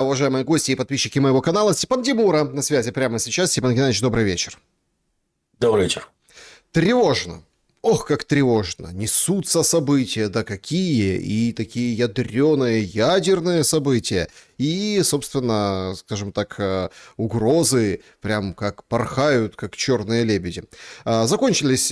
Уважаемые гости и подписчики моего канала, Степан Демура на связи прямо сейчас. Степан Геннадьевич, добрый вечер. Добрый вечер. Тревожно. Ох, как тревожно. Несутся события, да какие, и такие ядреные ядерные события. И, собственно, скажем так, угрозы прям как порхают, как черные лебеди. Закончились,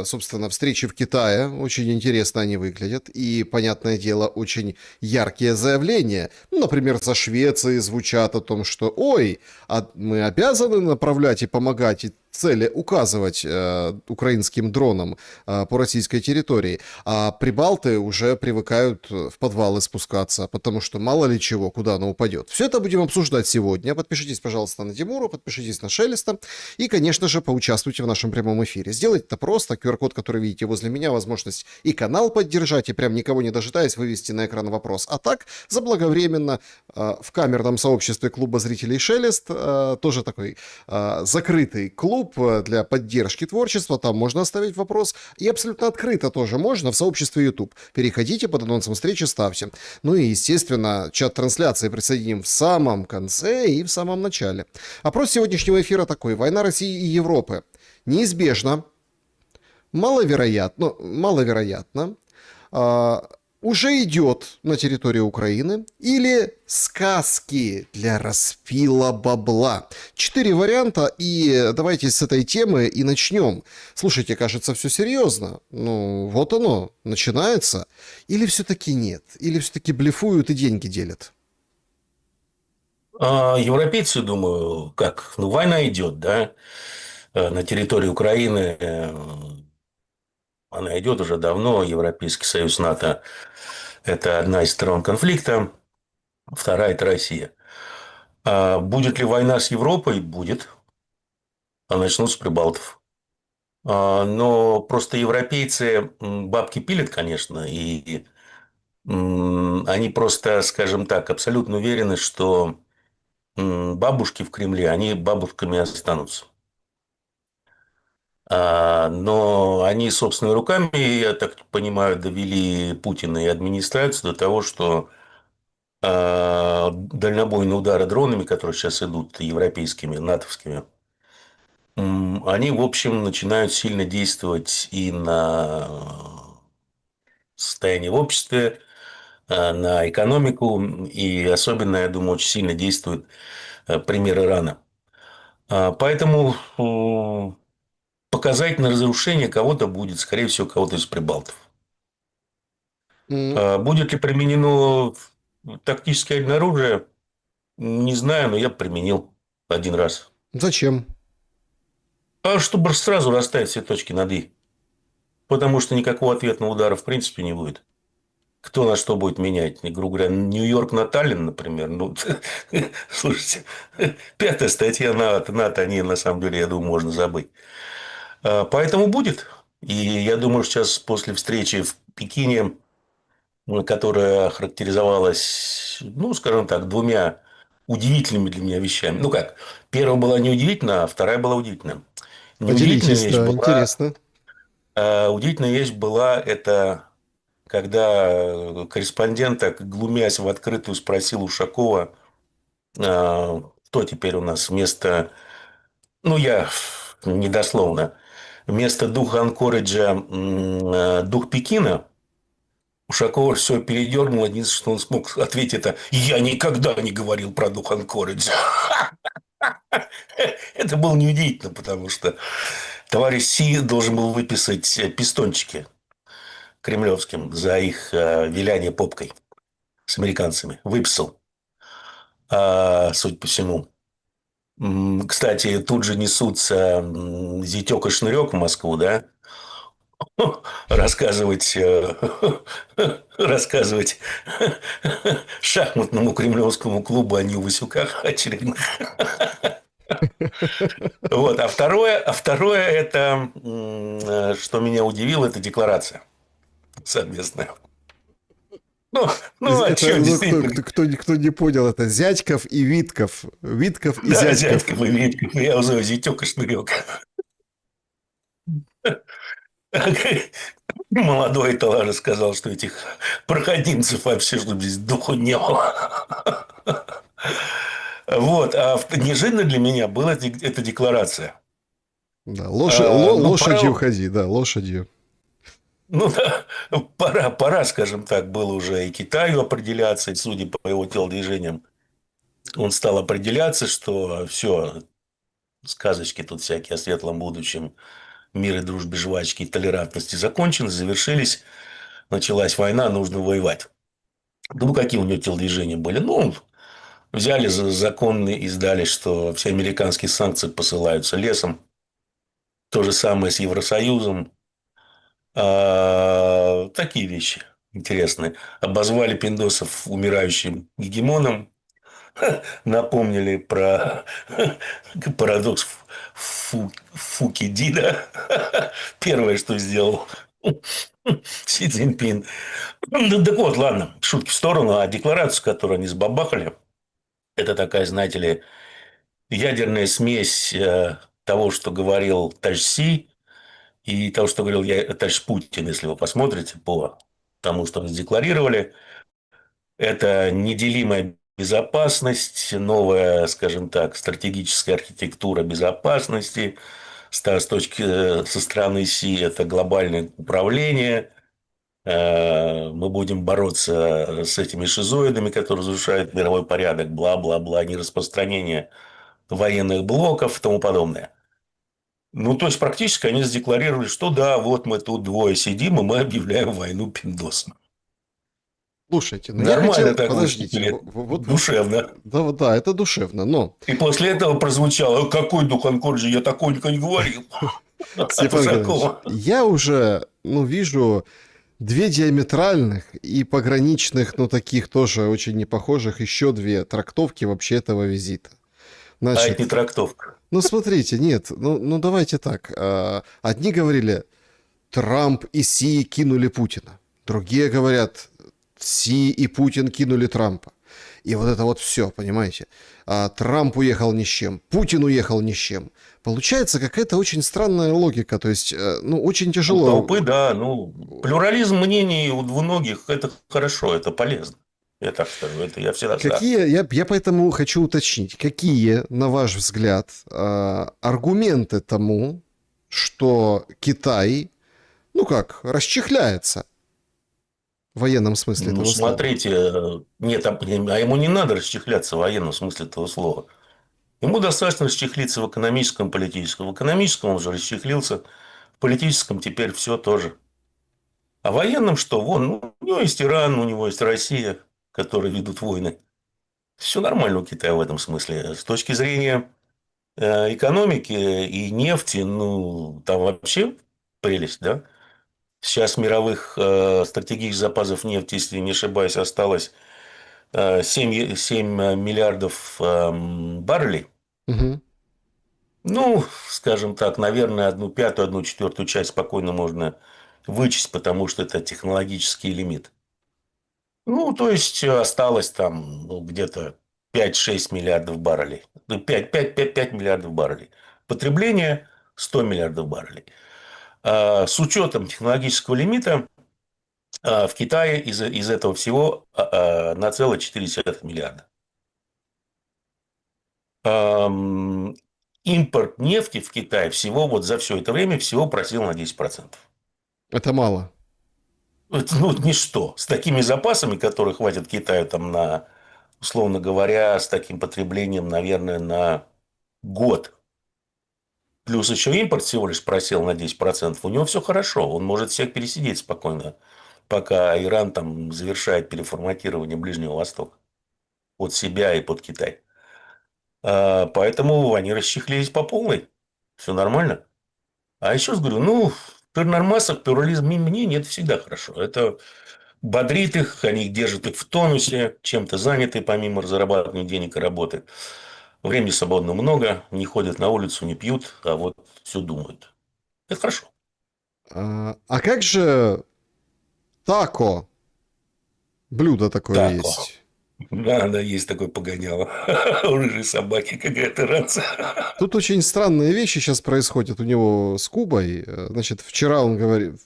собственно, встречи в Китае. Очень интересно они выглядят. И, понятное дело, очень яркие заявления. Ну, например, со Швеции звучат о том, что «Ой, а мы обязаны направлять и помогать, и цели указывать украинским дронам по российской территории, а прибалты уже привыкают в подвалы спускаться, потому что мало ли чего, куда оно упадет. Все это будем обсуждать сегодня. Подпишитесь, пожалуйста, на Тимуру, подпишитесь на Шелеста и, конечно же, поучаствуйте в нашем прямом эфире. Сделать это просто. QR-код, который видите возле меня, возможность и канал поддержать, и прям никого не дожидаясь вывести на экран вопрос. А так, заблаговременно в камерном сообществе клуба зрителей Шелест, тоже такой закрытый клуб для поддержки творчества, там можно оставить вопрос, и абсолютно открыто тоже можно в сообществе YouTube. Переходите под анонсом встречи, ставьте. Ну и, естественно, чат трансляции присоединим в самом конце и в самом начале. Опрос сегодняшнего эфира такой. Война России и Европы неизбежна, маловероятно, уже идет на территорию Украины, или сказки для распила бабла. 4 варианта, и давайте с этой темы и начнем. Слушайте, кажется, все серьезно. Ну, вот оно, начинается. Или все-таки нет? Или все-таки блефуют и деньги делят? Европейцы, думаю, как? Ну, война идет, да, на территории Украины. Она идет уже давно. Европейский Союз, НАТО – это одна из сторон конфликта. Вторая – это Россия. Будет ли война с Европой? Будет. А начнут с Прибалтов. Но просто европейцы бабки пилят, конечно, и они просто, скажем так, абсолютно уверены, что бабушки в Кремле, они бабушками останутся. Но они собственными руками, я так понимаю, довели Путина и администрацию до того, что дальнобойные удары дронами, которые сейчас идут европейскими, натовскими, они, в общем, начинают сильно действовать и на состояние в обществе, на экономику, и особенно, я думаю, очень сильно действует пример Ирана. Поэтому показательное разрушение кого-то будет, скорее всего, кого-то из прибалтов. М, Будет ли применено тактическое ядерное оружие, не знаю, но я применил один раз. Зачем? Чтобы сразу расставить все точки над «и». Потому что никакого ответного удара в принципе не будет. Кто на что будет менять? Грубо говоря, Нью-Йорк на Таллин, например. Ну, слушайте, 5-я статья НАТО, о ней, на самом деле, я думаю, можно забыть. Поэтому будет. И я думаю, сейчас после встречи в Пекине, которая характеризовалась, ну, скажем так, двумя удивительными для меня вещами. Ну как, первая была неудивительна, а вторая была удивительна. Неудивительная Поделитесь, вещь да, была, интересно. удивительная вещь была это, когда корреспондент, так глумясь в открытую, спросил Ушакова, кто теперь у нас вместо, ну я недословно, вместо духа Анкориджа дух Пекина. Ушакова все передернуло. Единственное, что он смог ответить, это «Я никогда не говорил про дух Анкориджа». Это было неудивительно, потому что товарищ Си должен был выписать пистончики кремлевским за их виляние попкой с американцами. Выписал, судя по всему. Кстати, тут же несутся зятек и шнырек в Москву, да? Рассказывать, рассказывать шахматному кремлевскому клубу о Васюках очередных. Вот. А второе это, что меня удивило, это декларация совместная. Ну, ну а Это, что, ну, кто, действительно, кто, кто не понял, это Зятьков и Витков. Витков и да, Зятьков. Зятьков и Витьков, я уже зятек и шнырек. Молодой тоже сказал, что этих проходимцев вообще, чтобы здесь духу не было. Вот. А неожиданно для меня была эта декларация. Да, Ну, лошадью пора, ходи, да, лошадью. ну, да, пора, скажем так, было уже и Китаю определяться, и судя по его телодвижениям, он стал определяться, что все, сказочки тут всякие о светлом будущем, мир и дружбе, жвачки и толерантности закончены, завершились, началась война, нужно воевать. Ну, какие у него телодвижения были? Ну, взяли закон и издали, что все американские санкции посылаются лесом. То же самое с Евросоюзом. Такие вещи интересные. Обозвали пиндосов умирающим гегемоном. Напомнили про парадокс Фукидида. Первое, что сделал Си Цзиньпин. Ну, так вот, ладно, шутки в сторону. А декларацию, которую они сбабахали, это такая, знаете ли, ядерная смесь того, что говорил товарищ Си, и того, что говорил товарищ Путин, если вы посмотрите по тому, что задекларировали. Это неделимая безопасность, новая, скажем так, стратегическая архитектура безопасности. Со стороны Си это глобальное управление. Мы будем бороться с этими шизоидами, которые разрушают мировой порядок, бла-бла-бла, нераспространение военных блоков и тому подобное. Ну, то есть, практически они задекларировали, что да, вот мы тут двое сидим, и мы объявляем войну пиндосам. Слушайте, ну я Нормально хотел... так Подождите, выступили. вот... Душевно. Да, да, это душевно, но... И после этого прозвучало: какой Духан Корджи, я такого не говорил. От Степан Николаевич, Ушакова. я уже, ну, вижу две диаметральных и пограничных, ну, таких тоже очень непохожих, еще две трактовки вообще этого визита. А это Значит, не трактовка. ну, смотрите, нет, ну давайте так. Одни говорили, Трамп и Си кинули Путина. Другие говорят, Си и Путин кинули Трампа. И вот это вот все, понимаете? Трамп уехал ни с чем, Путин уехал ни с чем. Получается какая-то очень странная логика. То есть, ну, очень У тяжело. толпы, да. Ну, плюрализм мнений у двуногих – это хорошо, это полезно. Я так скажу, это я всегда за. Я поэтому хочу уточнить, какие, на ваш взгляд, аргументы тому, что Китай, ну как, расчехляется в военном смысле Ну, этого слова? смотрите, нет, а ему не надо расчехляться в военном смысле этого слова. Ему достаточно расчехлиться в экономическом, политическом. В экономическом он уже расчехлился, в политическом теперь все тоже. А в военном что? Вон, ну, у него есть Иран, у него есть Россия, которые ведут войны. Все нормально у Китая в этом смысле. С точки зрения экономики и нефти, ну, там вообще прелесть, да? Сейчас мировых стратегических запасов нефти, если не ошибаюсь, осталось 7 миллиардов баррелей. Мгм. Ну, скажем так, наверное, 1/5, 1/4 часть спокойно можно вычесть, потому что это технологический лимит. Ну, то есть, осталось там ну, где-то 5-6 миллиардов баррелей. Ну, 5 миллиардов баррелей. Потребление 100 миллиардов баррелей. С учетом технологического лимита в Китае из этого всего на целых 4 миллиарда. Импорт нефти в Китае всего вот за все это время всего просел на 10%. Это мало. Это, ну, ничто. С такими запасами, которые хватит Китаю там на, условно говоря, с таким потреблением, наверное, на год. Плюс еще импорт всего лишь просел на 10%. У него все хорошо. Он может всех пересидеть спокойно, пока Иран там завершает переформатирование Ближнего Востока. Под себя и под Китай. Поэтому они расчехлились по полной. Все нормально. А еще раз говорю, ну, при нормасах плюрализм мнений – это всегда хорошо. Это бодрит их, они держат их в тонусе, чем-то заняты, помимо зарабатывания денег и работы. Времени свободно много, не ходят на улицу, не пьют, а вот все думают. Это хорошо. А как же тако? Блюдо такое Так, есть. да, да, есть такой погоняло. У рыжей собаки какая-то рация. Тут очень странные вещи сейчас происходят у него с Кубой. Значит, вчера он говорит,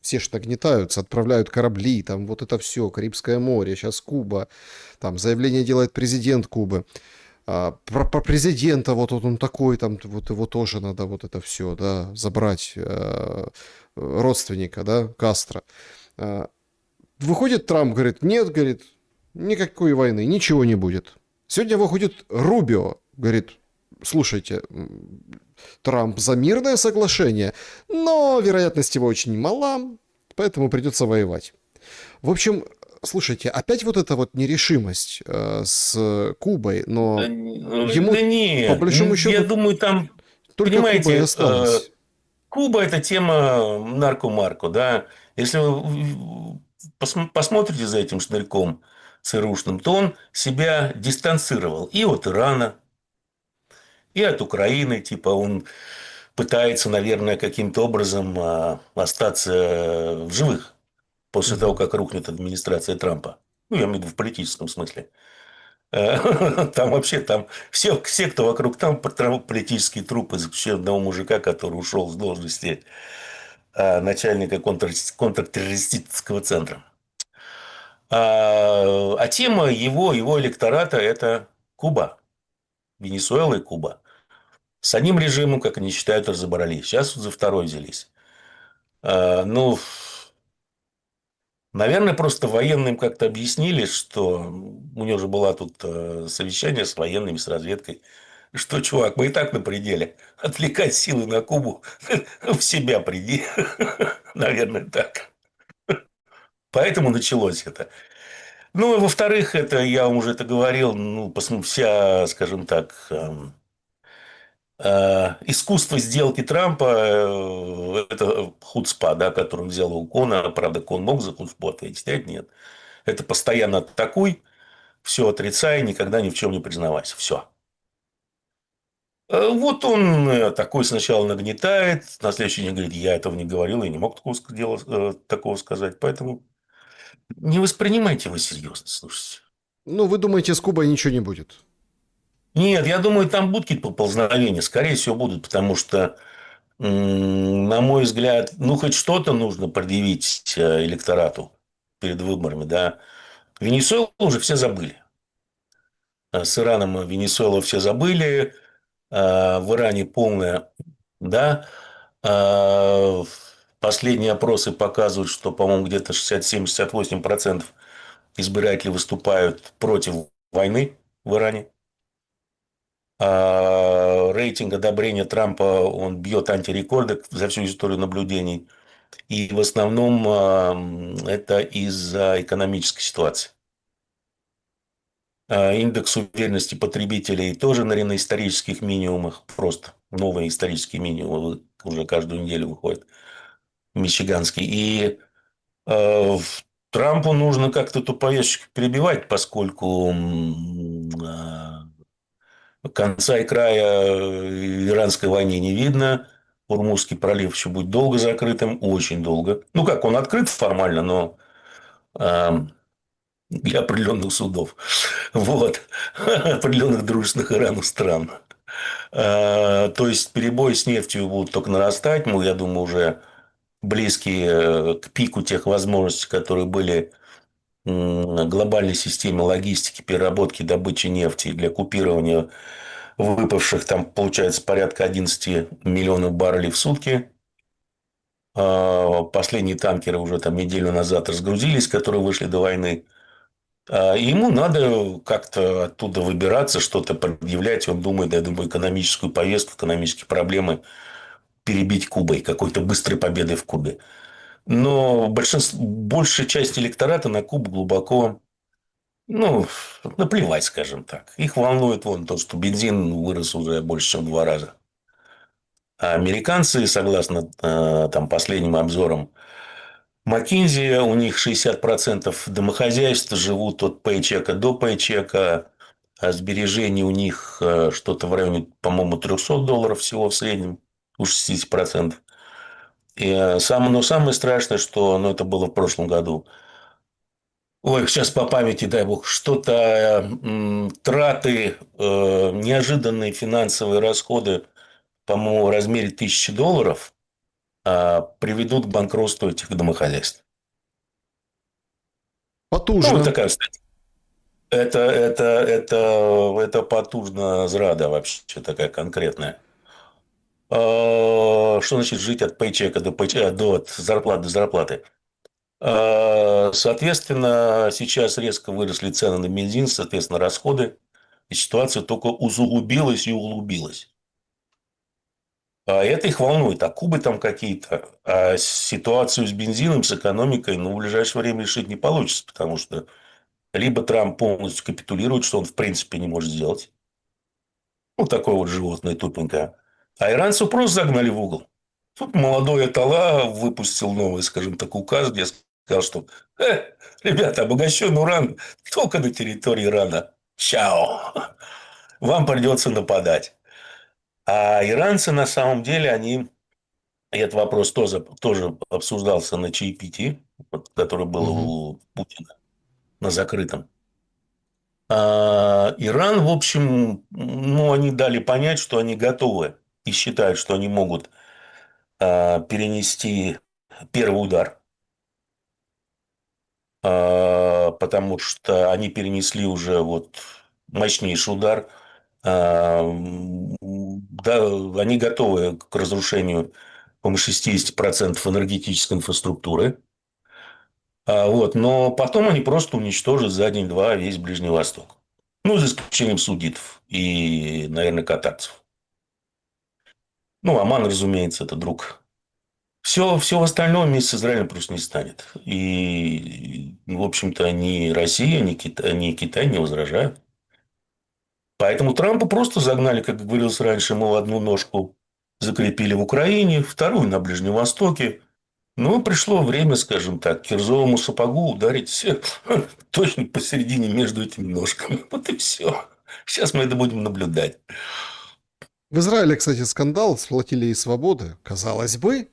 все ж нагнетаются, отправляют корабли, там вот это все, Карибское море, сейчас Куба, там заявление делает президент Кубы. Про президента, вот он такой, там вот его тоже надо вот это все, да, забрать, родственника, да, Кастро. А, Выходит Трамп, говорит, нет, говорит, никакой войны, ничего не будет. Сегодня выходит Рубио, говорит, слушайте, Трамп за мирное соглашение, но вероятность его очень мала, поэтому придется воевать. В общем, слушайте, опять вот эта вот нерешимость с Кубой, Да, но ему, да по нет, большому я счету, думаю, там, только Куба и понимаете, осталось. Куба – это тема нарко-марко, да. Если вы посмотрите за этим шнырьком ЦРУшным, то он себя дистанцировал и от Ирана, и от Украины. Типа он пытается, наверное, каким-то образом остаться в живых после того, Мгм. как рухнет администрация Трампа. Ну, я имею в виду в политическом смысле. Там вообще там все, кто вокруг там, политические трупы, за исключением одного мужика, который ушел с должности начальника контртеррористического центра. А тема его электората – это Куба, Венесуэла и Куба. С одним режимом, как они считают, разобрались. Сейчас за второй взялись. Ну, наверное, просто военным как-то объяснили, что у него же была тут совещание с военными, с разведкой, что, чувак, мы и так на пределе. Отвлекать силы на Кубу в себя приди. Наверное, так. Поэтому началось это. Ну, и во-вторых, это, я вам уже это говорил, ну, вся, скажем так, искусство сделки Трампа, это хуцпа, да, который он взял у Кона. Правда, Кон мог за хуцпу ответить, а это нет. Это постоянно атакуй, все отрицай, никогда ни в чем не признавайся. Все. Вот он такой сначала нагнетает, на следующий день говорит, я этого не говорил, я не мог такого сказать. Поэтому не воспринимайте его серьезно, слушайте. Ну, вы думаете, с Кубой ничего не будет? Нет, я думаю, там будут какие-то поползновения. Скорее всего, будут, потому что, на мой взгляд, ну, хоть что-то нужно предъявить электорату перед выборами, да. Венесуэлу уже все забыли. С Ираном Венесуэлу все забыли. В Иране полная, да. Последние опросы показывают, что, по-моему, где-то 67-68% избирателей выступают против войны в Иране. Рейтинг одобрения Трампа, он бьет антирекорды за всю историю наблюдений. И в основном это из-за экономической ситуации. Индекс уверенности потребителей тоже на исторических минимумах. Просто новые исторические минимумы уже каждую неделю выходят. Мичиганский. И э, Трампу нужно как-то эту повесточку перебивать, поскольку конца и края иранской войне не видно. Урмузский пролив еще будет долго закрытым, очень долго. Ну, как, он открыт формально, но э, для определенных судов. Вот. Определенных дружественных Ирану стран. То есть, перебои с нефтью будут только нарастать. Мы, я думаю, уже близкие к пику тех возможностей, которые были в глобальной системе логистики, переработки, добычи нефти для купирования выпавших там, получается, порядка 11 миллионов баррелей в сутки. Последние танкеры уже там неделю назад разгрузились, которые вышли до войны. И ему надо как-то оттуда выбираться, что-то предъявлять. Он думает, я думаю, экономическую повестку, экономические проблемы перебить Кубой, какой-то быстрой победой в Кубе. Но большая часть электората на Кубу глубоко, ну, наплевать, скажем так. Их волнует вон то, что бензин вырос уже больше, чем в 2 раза. А американцы, согласно там, последним обзорам McKinsey, у них 60% домохозяйств живут от пейчека до пейчека, а сбережений у них что-то в районе, по-моему, $300 всего в среднем, у 60%. Но самое страшное, что, ну, это было в прошлом году. Ой, сейчас по памяти, дай бог, что-то траты, неожиданные финансовые расходы, по-моему, в размере $1000. приведут к банкротству этих домохозяйств. Ну, вот Потужно. такая, кстати. Это потужная зрада вообще такая конкретная. Что значит жить от пейчека до пейчека, от зарплаты до зарплаты? Соответственно, сейчас резко выросли цены на бензин, соответственно, расходы. И ситуация только усугубилась и углубилась. А это их волнует. А кубы там какие-то. А ситуацию с бензином, с экономикой, ну, в ближайшее время решить не получится. Потому что либо Трамп полностью капитулирует, что он в принципе не может сделать. Вот такое вот животное тупенькое. А иранцев просто загнали в угол. Тут молодой Атала выпустил новый, скажем так, указ, где сказал, что ребята, обогащенный уран только на территории Ирана. Чао. Вам придется нападать. А иранцы на самом деле, они... И этот вопрос тоже обсуждался на чаепитии, который был Мгм. у Путина на закрытом. Иран, в общем, ну, они дали понять, что они готовы и считают, что они могут перенести первый удар, потому что они перенесли уже вот мощнейший удар. Да, они готовы к разрушению, по-моему, 60% энергетической инфраструктуры. Вот, но потом они просто уничтожат за день-два весь Ближний Восток. Ну, за исключением судитов и, наверное, катарцев. Ну, Оман, разумеется, это друг. Все остальное вместе с Израилем просто не станет. И, в общем-то, ни Россия, ни Китай не возражают. Поэтому Трампа просто загнали, как говорилось раньше, мы одну ножку закрепили в Украине, вторую на Ближнем Востоке. Ну, пришло время, скажем так, кирзовому сапогу ударить всех точно посередине между этими ножками. Вот и все. Сейчас мы это будем наблюдать. В Израиле, кстати, скандал с флотилией свободы. Казалось бы,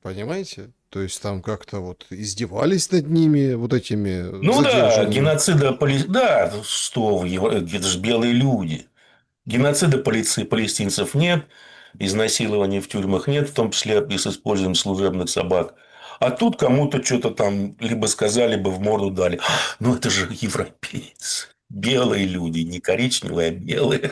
понимаете? То есть там как-то вот издевались над ними, вот этими Ну да, задержанными. да, что это же белые люди. Геноцида палестинцев нет, изнасилований в тюрьмах нет, в том числе и с использованием служебных собак. А тут кому-то что-то там либо сказали, либо в морду дали. Ну, это же европейцы. Белые люди, не коричневые, а белые.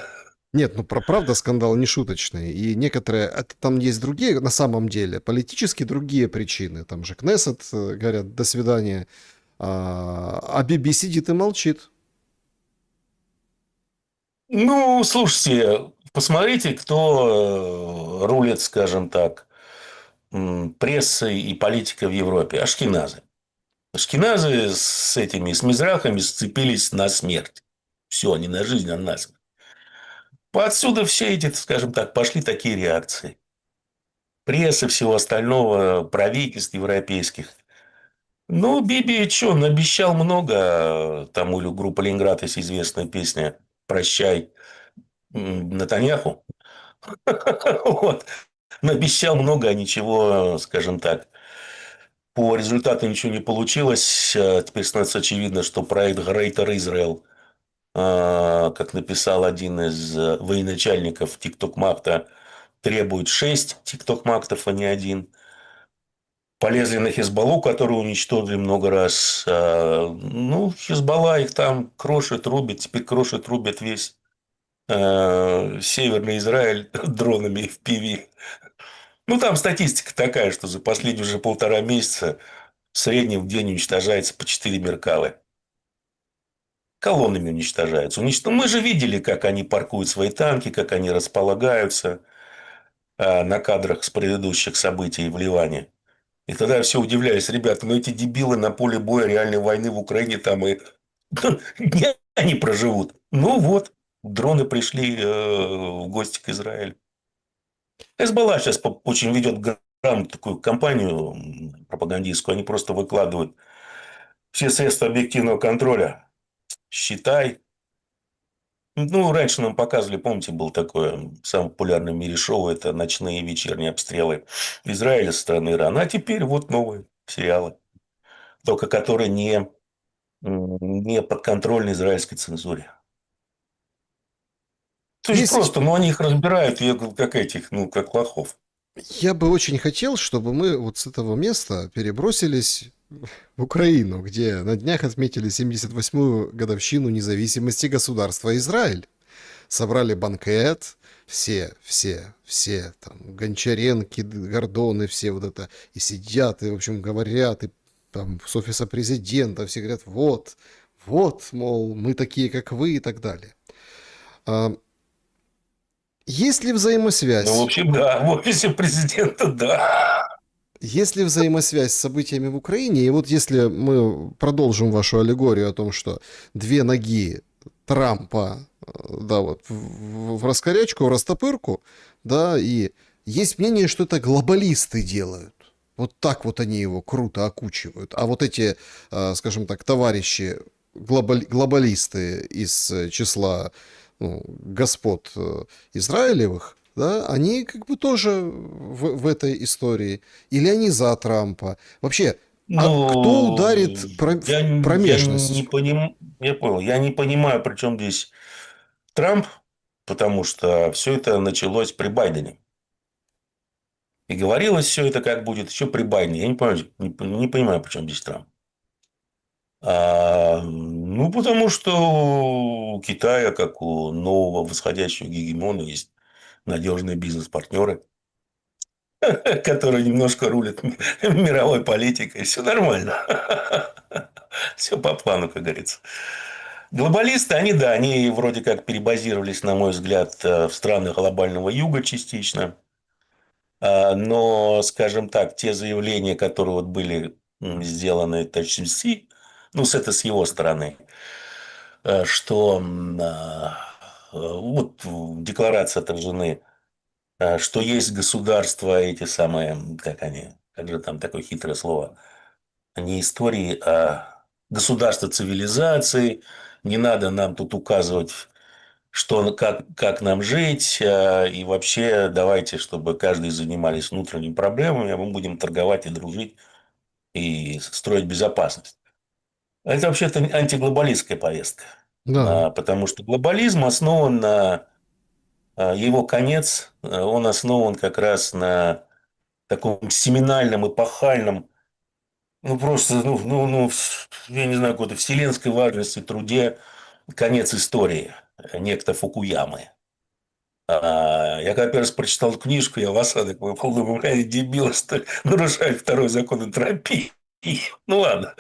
Нет, ну правда скандал не шуточный. И некоторые, там есть другие, на самом деле, политически другие причины. Там же Кнессет говорят, до свидания. А BBC сидит и молчит. Ну, слушайте, посмотрите, кто рулит, скажем так, прессой и политикой в Европе. Ашкеназы. Ашкеназы с мизрахами сцепились на смерть. Все, не на жизнь, а на смерть. Отсюда все эти, скажем так, пошли такие реакции. Прессы, всего остального, правительств европейских. Ну, Биби, что, он обещал много. Там у группы Ленинград есть известная песня «Прощай, Натаньяху». Вот. Наобещал много, а ничего, скажем так, по результату ничего не получилось. Теперь становится очевидно, что проект Greater Israel, как написал один из военачальников TikTok-Макта, требует 6 TikTok-Мактов, а не один. Полезли на Хизбаллу, которую уничтожили много раз. Ну, Хизбалла их там крошит, рубит. Теперь крошит, рубит весь Северный Израиль дронами FPV. Ну, там статистика такая, что за последние уже 1,5 месяца в среднем в день уничтожается по 4 Меркавы. Колоннами уничтожаются. Мы же видели, как они паркуют свои танки, как они располагаются на кадрах с предыдущих событий в Ливане. И тогда все удивлялись, ребята, ну эти дебилы на поле боя реальной войны в Украине там и дня они проживут. Ну вот, дроны пришли в гости к Израилю. Хезболла сейчас очень ведет такую кампанию пропагандистскую. Они просто выкладывают все средства объективного контроля. Считай. Ну, раньше нам показывали, помните, был такое самое популярное в мире шоу, это ночные и вечерние обстрелы Израиля со стороны Ирана. А теперь вот новые сериалы, только которые не подконтрольны израильской цензуре. То есть Есть, просто, ну, они их разбирают, я говорю, как этих, ну, как лохов. Я бы очень хотел, чтобы мы вот с этого места перебросились в Украину, где на днях отметили 78-ю годовщину независимости государства Израиль. Собрали банкет, все, там, Гончаренки, Гордоны, все вот это, и сидят, и, в общем, говорят, и там с офиса президента все говорят, вот, мол, мы такие, как вы, и так далее. А, есть ли Ну, в взаимосвязь? общем, да, в офисе президента, да. Есть ли взаимосвязь с событиями в Украине? И вот если мы продолжим вашу аллегорию о том, что две ноги Трампа, да, вот в раскорячку, в растопырку, да, и есть мнение, что это глобалисты делают. Вот так вот они его круто окучивают. А вот эти, скажем так, товарищи, глобалисты из числа ну, господ Израилевых, да, они как бы тоже в этой истории. Или они за Трампа. Вообще, а кто Ну, ударит в я не промежность? понимаю, я понял, я не понимаю, при чем здесь Трамп, потому что все это началось при Байдене. И говорилось все это, как будет еще при Байдене. Я не понимаю, не понимаю, при чем здесь Трамп. Ну, потому что у Китая, как у нового восходящего гегемона, есть надежные бизнес-партнеры, которые немножко рулят мировой политикой. Все нормально. Все по плану, как говорится. Глобалисты, они, да, они вроде как перебазировались, на мой взгляд, в страны глобального юга частично. Но, скажем так, те заявления, которые вот были сделаны THMC, ну, с его стороны, что вот в декларации отражены, что есть государства эти самые, как они, как же там такое хитрое слово, не истории, а государства цивилизации, не надо нам тут указывать, что, как нам жить, и вообще давайте, чтобы каждый занимались внутренними проблемами, а мы будем торговать и дружить и строить безопасность. Это вообще-то антиглобалистская повестка. Да, Потому что глобализм основан на его конец, он основан как раз на таком семинальном, эпохальном, ну просто, я не знаю, какой-то вселенской важности труде «Конец истории» некто Фукуямы. Я когда первый раз прочитал эту книжку, я в осадок выпал, думаю, бля, дебил, что ли, нарушает второй закон энтропии. Ну ладно.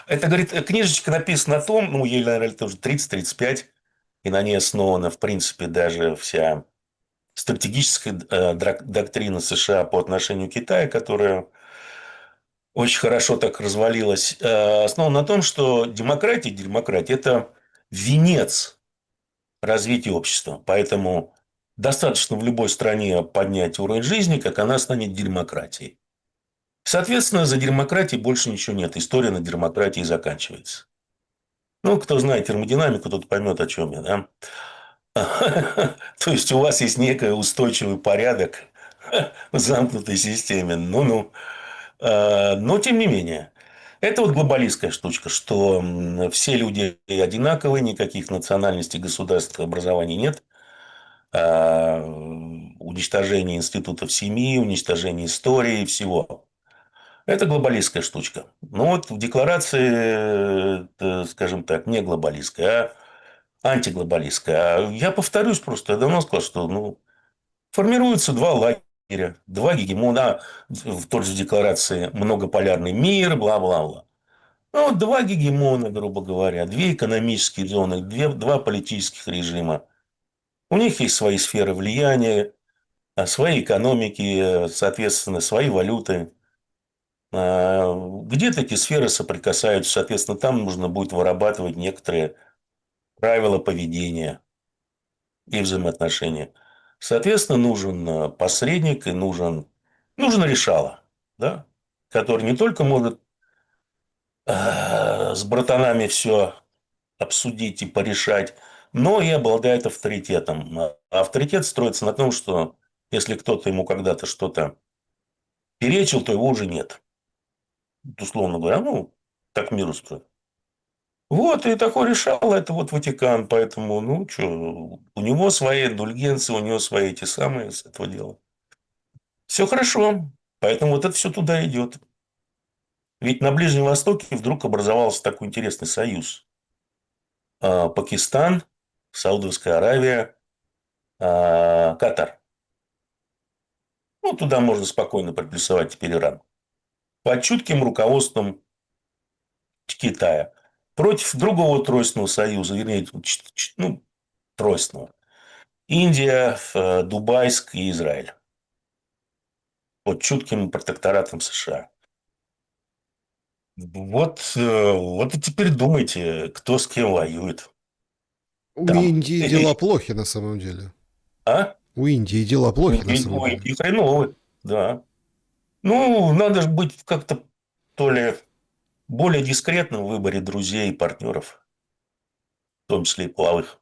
Это, говорит, книжечка написана о том, ну, ей, наверное, тоже 30-35, и на ней основана, в принципе, даже вся стратегическая доктрина США по отношению к Китаю, которая очень хорошо так развалилась, основана на том, что демократия – это венец развития общества. Поэтому достаточно в любой стране поднять уровень жизни, как она станет демократией. Соответственно, за демократией больше ничего нет. История на демократии заканчивается. Ну, кто знает термодинамику, тот поймет, о чем я, да? То есть, у вас есть некий устойчивый порядок в замкнутой системе. Ну-ну. Но, тем не менее, это вот глобалистская штучка, что все люди одинаковые, никаких национальностей, государств, образований нет. Уничтожение институтов семьи, уничтожение истории, всего. Это глобалистская штучка. Но вот в декларации, скажем так, не глобалистская, а антиглобалистская. А я повторюсь просто, я давно сказал, что формируются два лагеря, два гегемона, в той же декларации многополярный мир, бла-бла-бла. Ну, вот два гегемона, грубо говоря, две экономические зоны, два политических режима. У них есть свои сферы влияния, свои экономики, соответственно, свои валюты. Где-то эти сферы соприкасаются, соответственно, там нужно будет вырабатывать некоторые правила поведения и взаимоотношения. Соответственно, нужен посредник и нужен решала, да, который не только может с братанами все обсудить и порешать, но и обладает авторитетом. А авторитет строится на том, что если кто-то ему когда-то что-то перечил, то его уже нет. Условно говоря, ну, так мир устроен. Вот, и такой решал это вот Ватикан, поэтому, ну, что, у него свои индульгенции, у него свои эти самые с этого дела. Все хорошо. Поэтому вот это все туда идет. Ведь на Ближнем Востоке вдруг образовался такой интересный союз. Пакистан, Саудовская Аравия, Катар. Ну, туда можно спокойно приплюсовать теперь Иран. Под чутким руководством Китая. Против другого тройственного союза, вернее, ну, тройственного. Индия, Дубайск и Израиль. Под чутким протекторатом США. Вот и теперь думайте, кто с кем воюет. У Там. Индии дела плохи на самом деле. А? У Индии дела У плохи на Индии, самом у деле. Индии хреновы. Да. Ну, надо же быть как-то то ли более дискретным в выборе друзей и партнеров, в том числе и половых.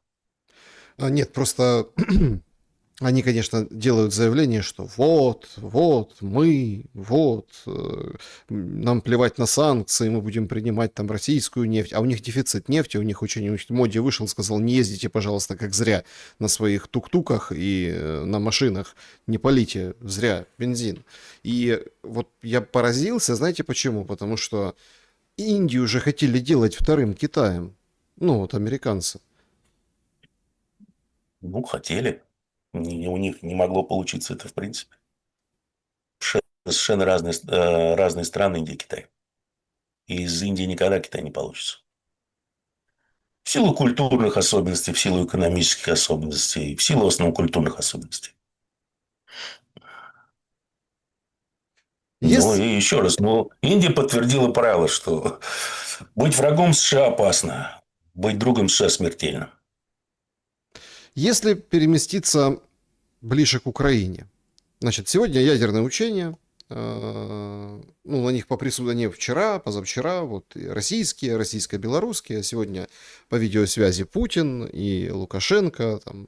Нет, просто они, конечно, делают заявление, что вот, вот, мы, вот, нам плевать на санкции, мы будем принимать там российскую нефть, а у них дефицит нефти, у них Моди вышел, сказал, не ездите, пожалуйста, как зря на своих тук-туках и на машинах, не полите зря бензин. И вот я поразился, знаете почему? Потому что Индию уже хотели делать вторым Китаем, ну вот американцы. Ну, хотели. У них не могло получиться это в принципе. Совершенно разные страны, Индия и Китай. И из Индии никогда Китай не получится. В силу культурных особенностей, в силу экономических особенностей, в силу в основном культурных особенностей. Ну Если, и еще раз, Индия подтвердила правило, что быть врагом США опасно, быть другом США смертельно. если переместиться ближе к Украине. Значит, сегодня ядерное учение. Ну, на них они вчера, позавчера, вот и российские, российско-белорусские. Сегодня по видеосвязи Путин и Лукашенко там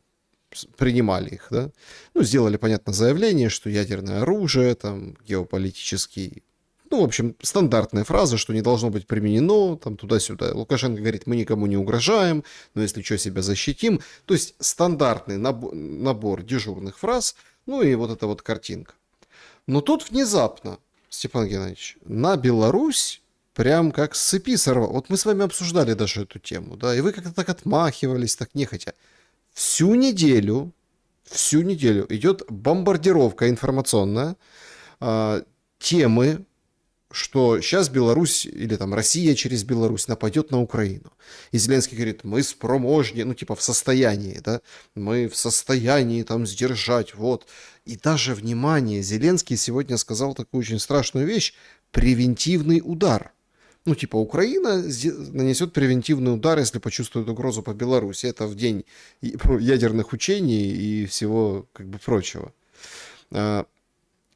принимали их, да. Ну, сделали, понятно, заявление, что ядерное оружие, там, геополитический, ну, в общем, стандартная фраза, что не должно быть применено, там, туда-сюда. Лукашенко говорит, мы никому не угрожаем, но если что, себя защитим. То есть стандартный набор дежурных фраз, ну и вот эта вот картинка. Но тут внезапно, Степан Геннадьевич, на Беларусь прям как с цепи сорвал. Вот мы с вами обсуждали даже эту тему, да, и вы как-то так отмахивались, так нехотя. Всю неделю, всю неделю идет бомбардировка информационная темы, что сейчас Беларусь или там Россия через Беларусь нападет на Украину. И Зеленский говорит, мы спроможні, ну типа в состоянии, да, мы в состоянии там сдержать, вот. И даже, внимание, Зеленский сегодня сказал такую очень страшную вещь, превентивный удар. Ну, типа, Украина нанесет превентивный удар, если почувствует угрозу по Беларуси. Это в день ядерных учений и всего как бы прочего.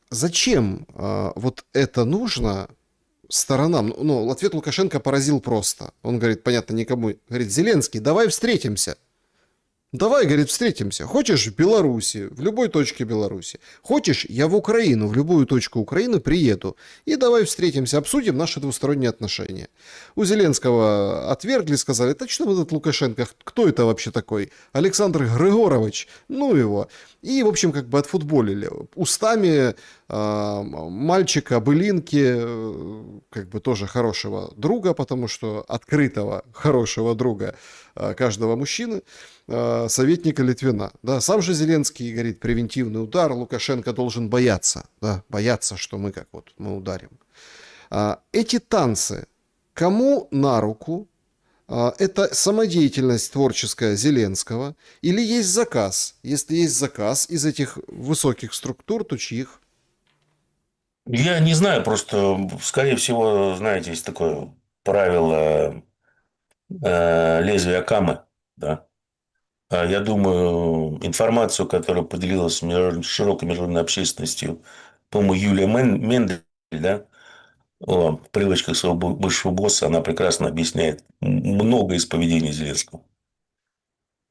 Зачем вот это нужно сторонам? Ну, ответ Лукашенко поразил просто. Он говорит, понятно, никому. Говорит, Зеленский, давай встретимся. Давай, говорит, встретимся. Хочешь в Беларуси, в любой точке Беларуси. Хочешь, я в Украину, в любую точку Украины приеду. И давай встретимся, обсудим наши двусторонние отношения. У Зеленского отвергли, сказали, да что этот Лукашенко, кто это вообще такой? Александр Григорович, ну его. И, в общем, как бы отфутболили. Устами мальчика Былинки, как бы тоже хорошего друга, потому что открытого хорошего друга каждого мужчины, советника Литвина. Да, сам же Зеленский говорит, превентивный удар, Лукашенко должен бояться, да, бояться, что мы как вот, мы ударим. Эти танцы кому на руку? Это самодеятельность творческая Зеленского или есть заказ? Если есть заказ из этих высоких структур, то чьих? Я не знаю, просто, скорее всего, знаете, есть такое правило лезвия Камы, да. Я думаю, информацию, которая поделилась с широкой международной общественностью, по-моему, Юлия Мендель, да, о привычках своего бывшего босса, она прекрасно объясняет много из поведения Зеленского.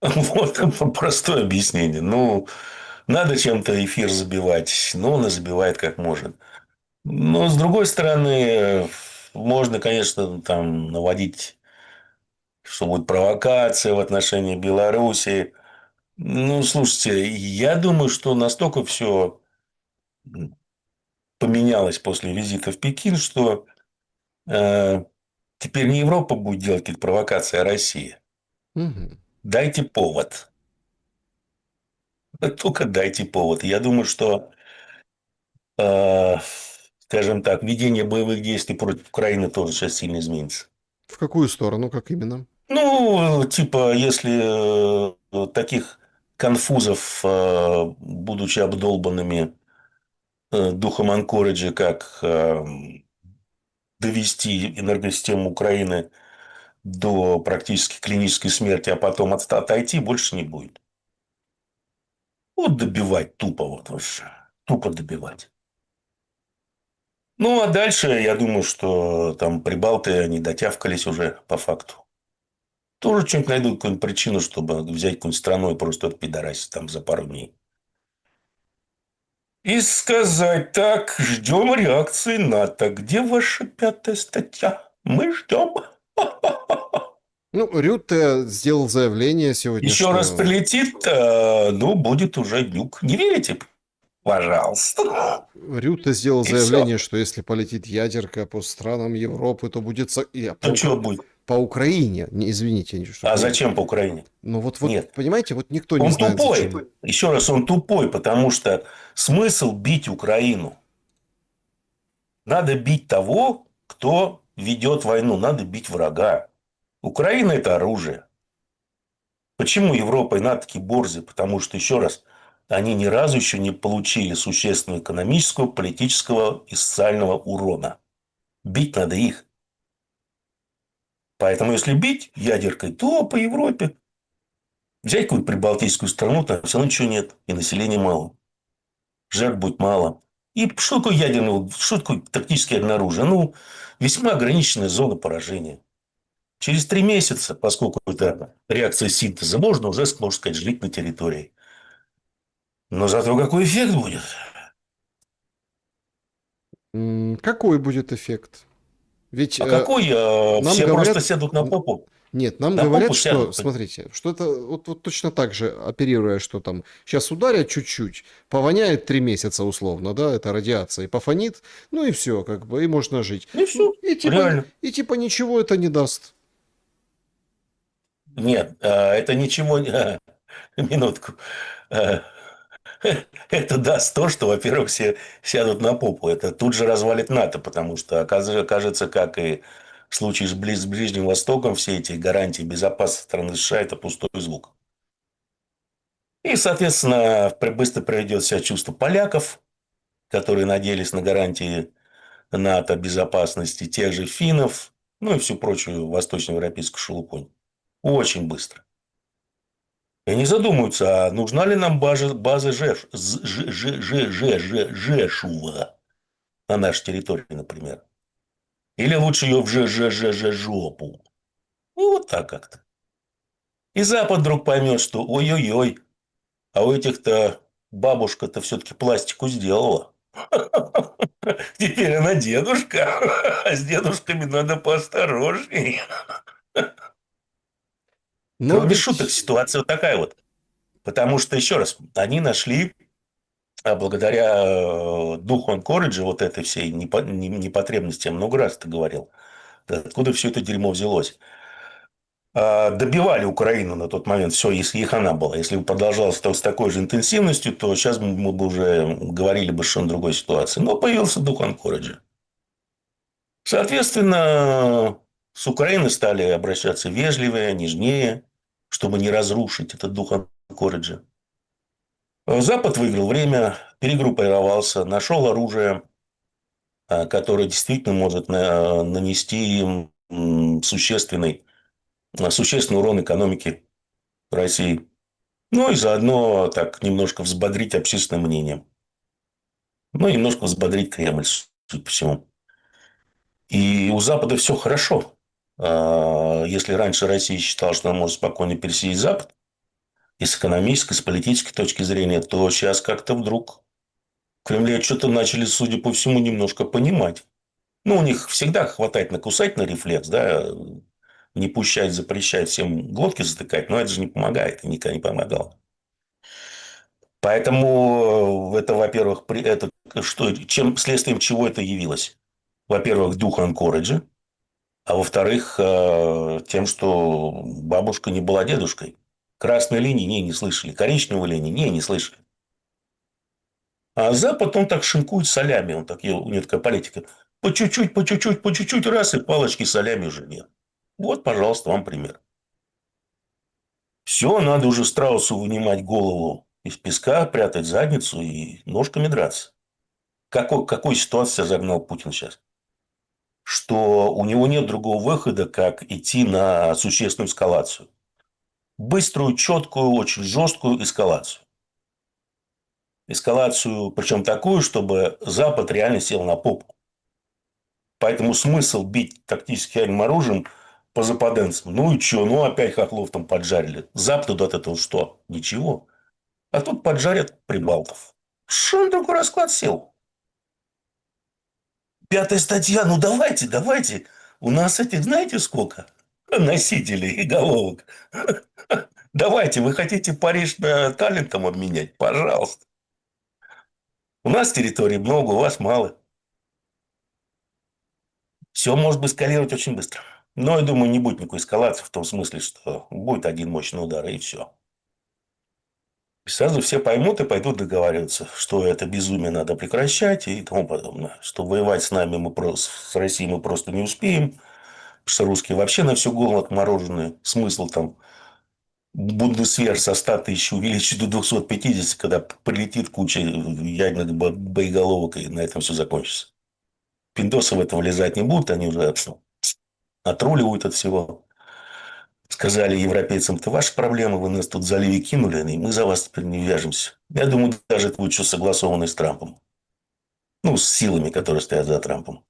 Вот простое объяснение. Ну, надо чем-то эфир забивать, но он и забивает как может. Но, с другой стороны, можно, конечно, там наводить, что будет провокация в отношении Беларуси. Ну, слушайте, я думаю, что настолько все поменялось после визита в Пекин, что э, теперь не Европа будет делать какие-то провокации, а Россия. Мгм. Дайте повод. Только дайте повод. Я думаю, что, э, скажем так, ведение боевых действий против Украины тоже сейчас сильно изменится. В какую сторону, как именно? Ну, типа, если таких конфузов, будучи обдолбанными духом Анкориджа, как довести энергосистему Украины до практически клинической смерти, а потом отойти, больше не будет. Вот добивать тупо вот вообще. Тупо добивать. Ну, а дальше, я думаю, что там прибалты, они дотявкались уже по факту. Тоже что-нибудь найдут, какую-нибудь причину, чтобы взять какую-нибудь страну и просто отпидорасить там за пару дней. И сказать так, ждем реакции НАТО. Где ваша 5-я статья? Мы ждем. Ну, Рютте сделал заявление сегодня, Еще раз что прилетит, ну, будет уже нюк. Не верите? Пожалуйста. Рютте сделал И все. заявление, что если полетит ядерка по странам Европы, то будет То что будет? по Украине. Не, извините, А чтобы не... зачем по Украине? Ну вот, Нет. понимаете, вот никто не Он знает, тупой. зачем. Еще раз, он тупой, потому что смысл бить Украину. Надо бить того, кто ведет войну. Надо бить врага. Украина – это оружие. Почему Европа и НАТО такие борзы? Потому что, еще раз, они ни разу еще не получили существенного экономического, политического и социального урона. Бить надо их. Поэтому, если бить ядеркой, то по Европе. Взять какую-нибудь прибалтийскую страну, там все равно ничего нет. И населения мало. Жертв будет мало. И что такое ядерное, что такое тактическое ядерное оружие? Ну, весьма ограниченная зона поражения. Через 3 месяца, поскольку это реакция синтеза, можно уже, можно сказать, жить на территории. Но зато какой эффект будет? Какой будет эффект? Ведь А какой? нам Все просто говорят... сядут на попу. Нет, нам На говорят, попу что, сядут. смотрите, что это вот точно так же, оперируя, что там сейчас ударят чуть-чуть, повоняет 3 месяца условно, да, это радиация, и пофонит, ну и все, как бы, и можно жить. И все. Реально. И типа ничего это не даст. Нет, это ничего не... Минутку. А, Это даст то, что, во-первых, все сядут на попу. Это тут же развалит НАТО, потому что окажется, как и в случае с Ближним Востоком, все эти гарантии безопасности страны США – это пустой звук. И, соответственно, быстро приведет себя чувство поляков, которые надеялись на гарантии НАТО безопасности, тех же финнов, ну и всю прочую восточноевропейскую шелупонь. Очень быстро. И они задумаются, а нужна ли нам база Жешува на нашей территории, например. Или лучше ее в жопу. Ну, вот так как-то. И Запад вдруг поймет, что ой-ой-ой, а у этих-то бабушка-то все-таки пластику сделала. Теперь она дедушка, а с дедушками надо поосторожнее. Но Ну, без шуток, ведь... ситуация вот такая вот. Потому что, еще раз, они нашли, благодаря духу Анкориджа, вот этой всей непотребности, я много раз это говорил, откуда все это дерьмо взялось. Добивали Украину на тот момент, все, если их она была. Если бы продолжалось с такой же интенсивностью, то сейчас мы бы уже говорили бы совершенно другой ситуации. Но появился дух Анкориджа. Соответственно, с Украины стали обращаться вежливее, нежнее, чтобы не разрушить этот дух Анкориджа. Запад выиграл время, перегруппировался, нашел оружие, которое действительно может нанести им существенный урон экономике России. Ну и заодно так немножко взбодрить общественное мнение. Ну, немножко взбодрить Кремль, судя по всему. И у Запада все хорошо. Если раньше Россия считала, что она может спокойно пересидеть Запад, и с экономической, с политической точки зрения, то сейчас как-то вдруг в Кремле что-то начали, судя по всему, немножко понимать. Ну, у них всегда хватает накусать на рефлекс, да, не пущать, запрещать всем глотки затыкать, но это же не помогает и никогда не помогало. Поэтому это, во-первых, это что, следствием чего это явилось? Во-первых, дух анкориджа, а во-вторых, тем, что бабушка не была дедушкой. Красной линии не слышали, коричневой линии не слышали. А Запад, он так шинкует солями, он так, у него такая политика. По чуть-чуть, по чуть-чуть, по чуть-чуть, раз, и палочки солями уже нет. Вот, пожалуйста, вам пример. Все, надо уже страусу вынимать голову из песка, прятать задницу и ножками драться. Какой ситуации загнал Путин сейчас? Что у него нет другого выхода, как идти на существенную эскалацию. Быструю, четкую, очень жесткую эскалацию. Эскалацию, причем такую, чтобы Запад реально сел на попу. Поэтому смысл бить тактическим ядерным оружием по западенцам. Ну и что? Ну опять хохлов там поджарили. Западу от этого что? Ничего. А тут поджарят прибалтов. Что он такой расклад сел? Пятая статья. Ну давайте, давайте. У нас этих знаете сколько? Носителей и головок. Давайте, вы хотите Париж на Таллинком обменять? Пожалуйста. У нас территории много, у вас мало. Все может бы эскалировать очень быстро. Но я думаю, не будет никакой эскалации в том смысле, что будет один мощный удар, и все. И сразу все поймут и пойдут договариваться, что это безумие надо прекращать и тому подобное. Что воевать с нами с Россией мы просто не успеем. Потому что русские вообще на всю голову отмороженные. Смысл там Бундесвер со 100 тысяч увеличить до 250, когда прилетит куча ядерных боеголовок, и на этом все закончится. Пиндосы в это влезать не будут, они уже отруливают от всего. Сказали европейцам, это ваши проблемы, вы нас тут в заливе кинули, и мы за вас теперь не вяжемся. Я думаю, даже это будет что согласованно с Трампом. Ну, с силами, которые стоят за Трампом.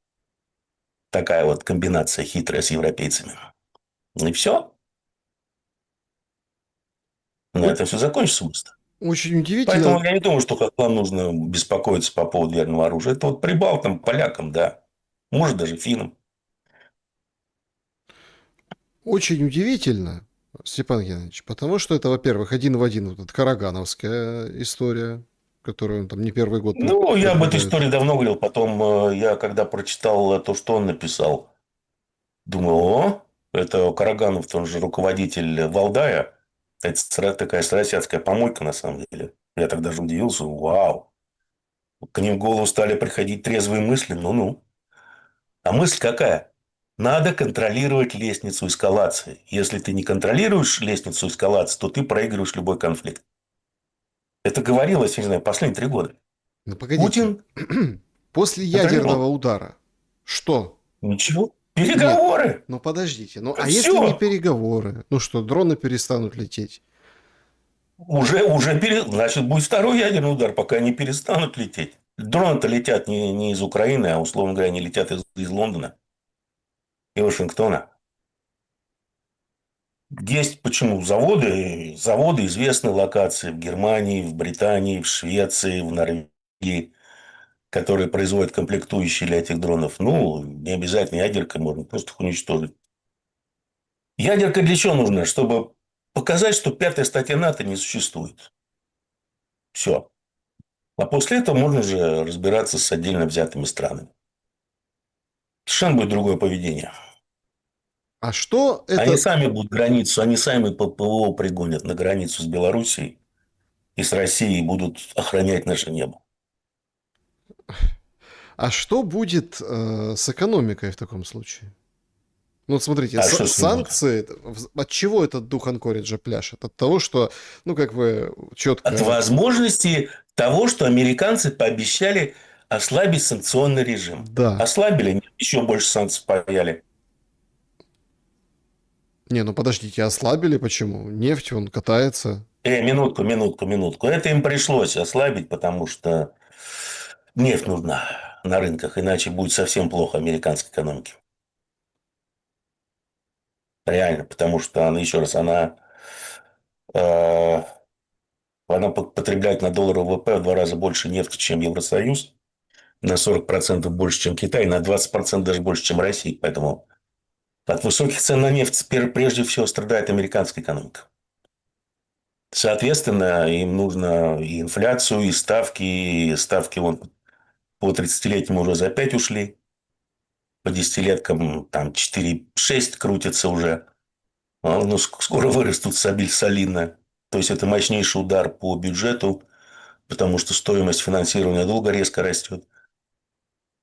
Такая вот комбинация хитрая с европейцами. И все. На О- этом все закончится быстро. Очень удивительно. Поэтому я не думаю, что как вам нужно беспокоиться по поводу ядерного оружия. Это вот прибалтам, полякам, да. Может, даже финнам. Очень удивительно, Степан Геннадьевич, потому что это, во-первых, один в один вот эта карагановская история, которую он там не первый год Ну, я об этой продвигает. истории давно говорил. Потом я, когда прочитал то, что он написал, думаю, о, это Караганов, он же руководитель Валдая. Это такая старосятская помойка, на самом деле. Я тогда же удивился, вау. К ним в голову стали приходить трезвые мысли, ну-ну. А мысль какая? Надо контролировать лестницу эскалации. Если ты не контролируешь лестницу эскалации, то ты проигрываешь любой конфликт. Это говорилось, я не знаю, последние 3 года. Ну, погодите. Путин После ядерного контролировал. удара что? Ничего. Нет. Переговоры. Ну, подождите. Ну, а если не Все. переговоры? Ну что, дроны перестанут лететь? Значит, будет второй ядерный удар, пока они перестанут лететь. Дроны-то летят не из Украины, а, условно говоря, они летят из Лондона и Вашингтона. Есть почему заводы известны локации в Германии, в Британии, в Швеции, в Норвегии, которые производят комплектующие для этих дронов. Ну, не обязательно ядеркой, можно просто их уничтожить. Ядерка для чего нужна? Чтобы показать, что пятая статья НАТО не существует. Все. А после этого можно уже разбираться с отдельно взятыми странами. Совершенно будет другое поведение. А что Они это... сами будут границу, они сами ПВО пригонят на границу с Белоруссией и с Россией и будут охранять наше небо. А что будет с экономикой в таком случае? Ну, вот смотрите, А что с ним будет? санкции, от чего этот дух Анкориджа пляшет? От того, что, ну, как вы От четко... возможности того, что американцы пообещали ослабить санкционный режим. Да. Ослабили, нет, еще больше санкций паяли. Не, ну подождите, ослабили почему? Нефть, он катается. Минутку, минутку, минутку. Это им пришлось ослабить, потому что нефть нужна на рынках, иначе будет совсем плохо американской экономике. Реально, потому что она, еще раз, э, она потребляет на доллар ВВП в 2 раза больше нефти, чем Евросоюз, на 40% больше, чем Китай, на 20% даже больше, чем Россия. Поэтому от высоких цен на нефть прежде всего страдает американская экономика. Соответственно, им нужно и инфляцию, и ставки вон, по 30-летним уже за 5 ушли, по десятилеткам там 4,6 крутятся уже. Ну, скоро вырастут солидно. То есть, это мощнейший удар по бюджету, потому что стоимость финансирования долга резко растет.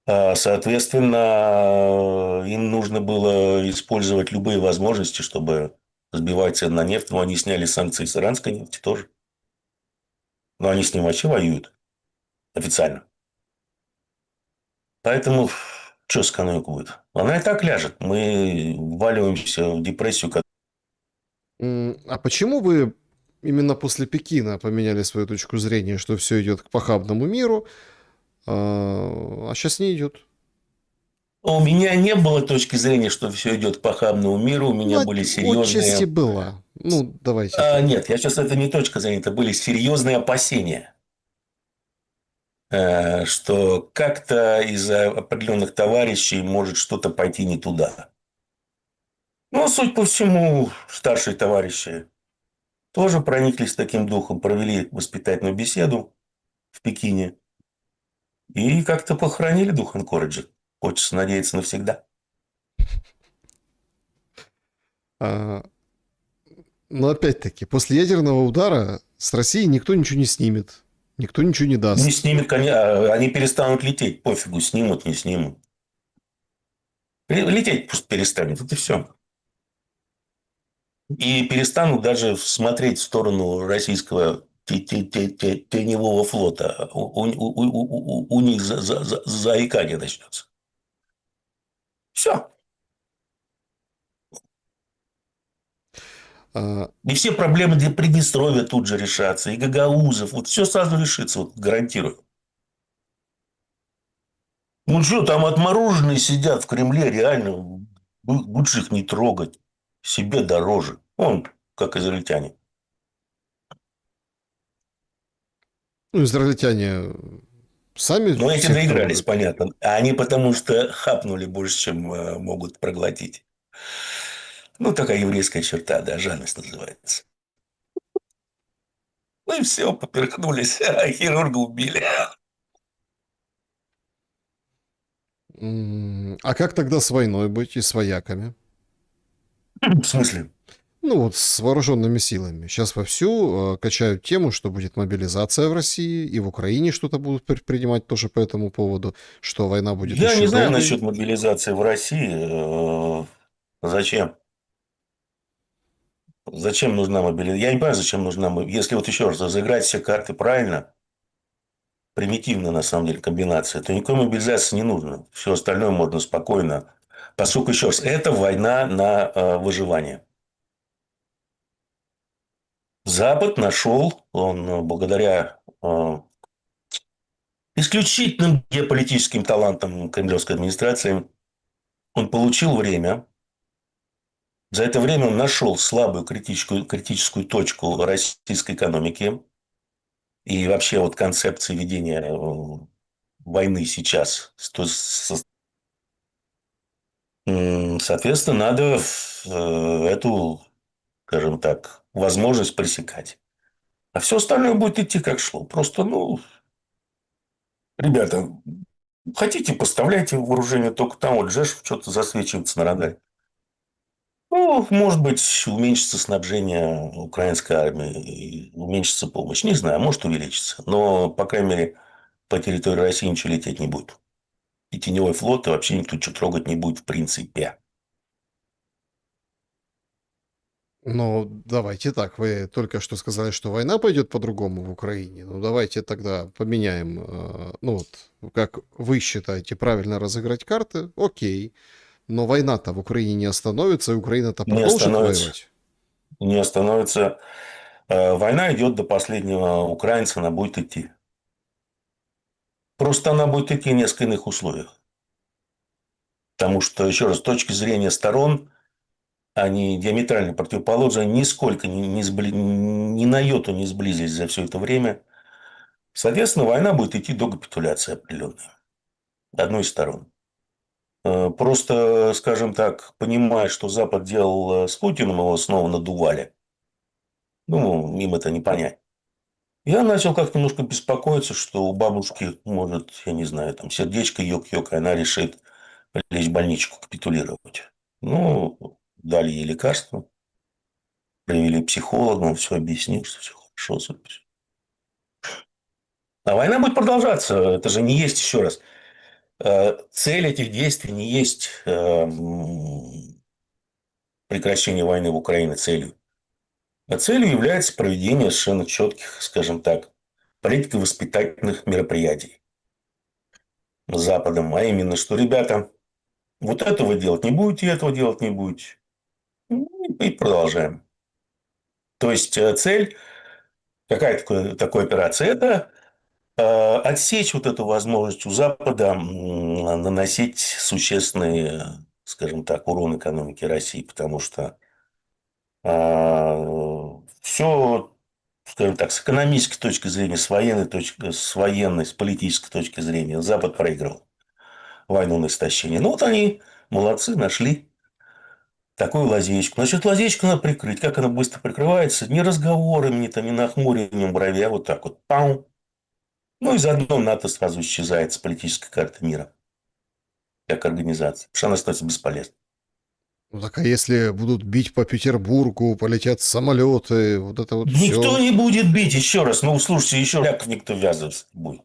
Соответственно, им нужно было использовать любые возможности, чтобы сбивать цены на нефть. Но они сняли санкции с иранской нефти тоже. Но они с ним вообще воюют официально. Поэтому что с экономикой будет? Она и так ляжет. Мы вваливаемся в депрессию. А почему вы именно после Пекина поменяли свою точку зрения, что все идет к похабному миру, а сейчас не идет? У меня не было точки зрения, что все идет к похабному миру. У меня Ну, были отчасти серьезные... была. Ну, давайте так. Нет, я сейчас это не точка зрения, это были серьезные опасения, что как-то из-за определенных товарищей может что-то пойти не туда. Ну, суть по всему, старшие товарищи тоже прониклись таким духом, провели воспитательную беседу в Пекине и как-то похоронили дух Анкориджа. Хочется надеяться навсегда. А, но опять-таки, после ядерного удара с России никто ничего не снимет, никто ничего не Не даст. снимет, они перестанут лететь, пофигу, снимут, не снимут. Лететь пусть перестанет, вот и все. И перестанут даже смотреть в сторону российского теневого флота. У них заикание начнется. Все. А, И все проблемы для Приднестровья тут же решатся. И Гагаузов. Вот все сразу решится, вот гарантирую. Ну что, там отмороженные сидят в Кремле, реально. Лучше их не трогать. Себе дороже. Он, как израильтяне. ну, израильтяне сами Но эти всех доигрались, трогают. понятно. А они потому что хапнули больше, чем могут проглотить. Ну, такая еврейская черта, да, жадность называется. Ну и все, поперхнулись, а хирурга убили. А как тогда с войной быть и с вояками? В смысле? Ну вот с вооруженными силами. Сейчас вовсю качают тему, что будет мобилизация в России, и в Украине что-то будут предпринимать тоже по этому поводу, что война будет Я не еще знаю долгой. насчет мобилизации в России. Зачем? Зачем нужна мобилизация? Я не понимаю, зачем нужна мобилизация. Если вот еще раз разыграть все карты правильно, примитивно на самом деле комбинация, то никакой мобилизации не нужно. Все остальное можно спокойно. Поскольку еще раз, это война на выживание. Запад нашел, он благодаря исключительным геополитическим талантам кремлевской администрации, он получил время. За это время он нашел слабую критическую точку российской экономики и вообще вот концепции ведения войны сейчас. Соответственно, надо эту, скажем так, возможность пресекать. А все остальное будет идти как шло. Просто, ну, ребята, хотите, поставляйте вооружение только там, вот Жешев что-то засвечивается на радаре. Ну, может быть, уменьшится снабжение украинской армии, и уменьшится помощь. Не знаю, может увеличится. Но, по крайней мере, по территории России ничего лететь не будет. И теневой флот, и вообще никто ничего трогать не будет в принципе. Но давайте так, вы только что сказали, что война пойдет по-другому в Украине. Ну давайте тогда поменяем, ну вот, как вы считаете, правильно разыграть карты, окей. Но война-то в Украине не остановится, и Украина-то Не продолжит остановится. воевать. Не остановится. Война идет до последнего украинца, она будет идти. Просто она будет идти в несколько иных условиях. Потому что, еще раз, с точки зрения сторон, они диаметрально противоположны, нисколько ни на йоту не сблизились за все это время. Соответственно, война будет идти до капитуляции определенной. Одной из сторон. Просто, скажем так, понимая, что Запад делал с Путиным, его снова надували. Ну, им это не понять. Я начал как-то немножко беспокоиться, что у бабушки может, я не знаю, там сердечко ёк-ёк, и она решит лечь в больничку, капитулировать. Ну, дали ей лекарства, привели к психологу, он все объяснил, что все хорошо. А война будет продолжаться. Это же не есть, еще раз, цель этих действий не есть прекращение войны в Украине целью. А целью является проведение совершенно четких, скажем так, политико-воспитательных мероприятий с Западом. А именно, что, ребята, вот этого делать не будете, этого делать не будете. Ну, и продолжаем. То есть, цель, какая такой операция? Это отсечь вот эту возможность у Запада наносить существенный, скажем так, урон экономике России, потому что все, скажем так, с экономической точки зрения, с военной, с политической точки зрения, Запад проиграл войну на истощение. Ну, вот они, молодцы, нашли такую лазейку. Значит, лазейку надо прикрыть. Как она быстро прикрывается? Не разговорами, не нахмуриванием брови, а вот так вот. Пау. Ну, и заодно НАТО сразу исчезает с политической карты мира, как организация. Потому что она становится бесполезной. Ну так а если будут бить по Петербургу, полетят самолеты, вот это вот Никто все. не будет бить, еще раз. Ну, слушайте, еще ряков никто ввязываться не будет.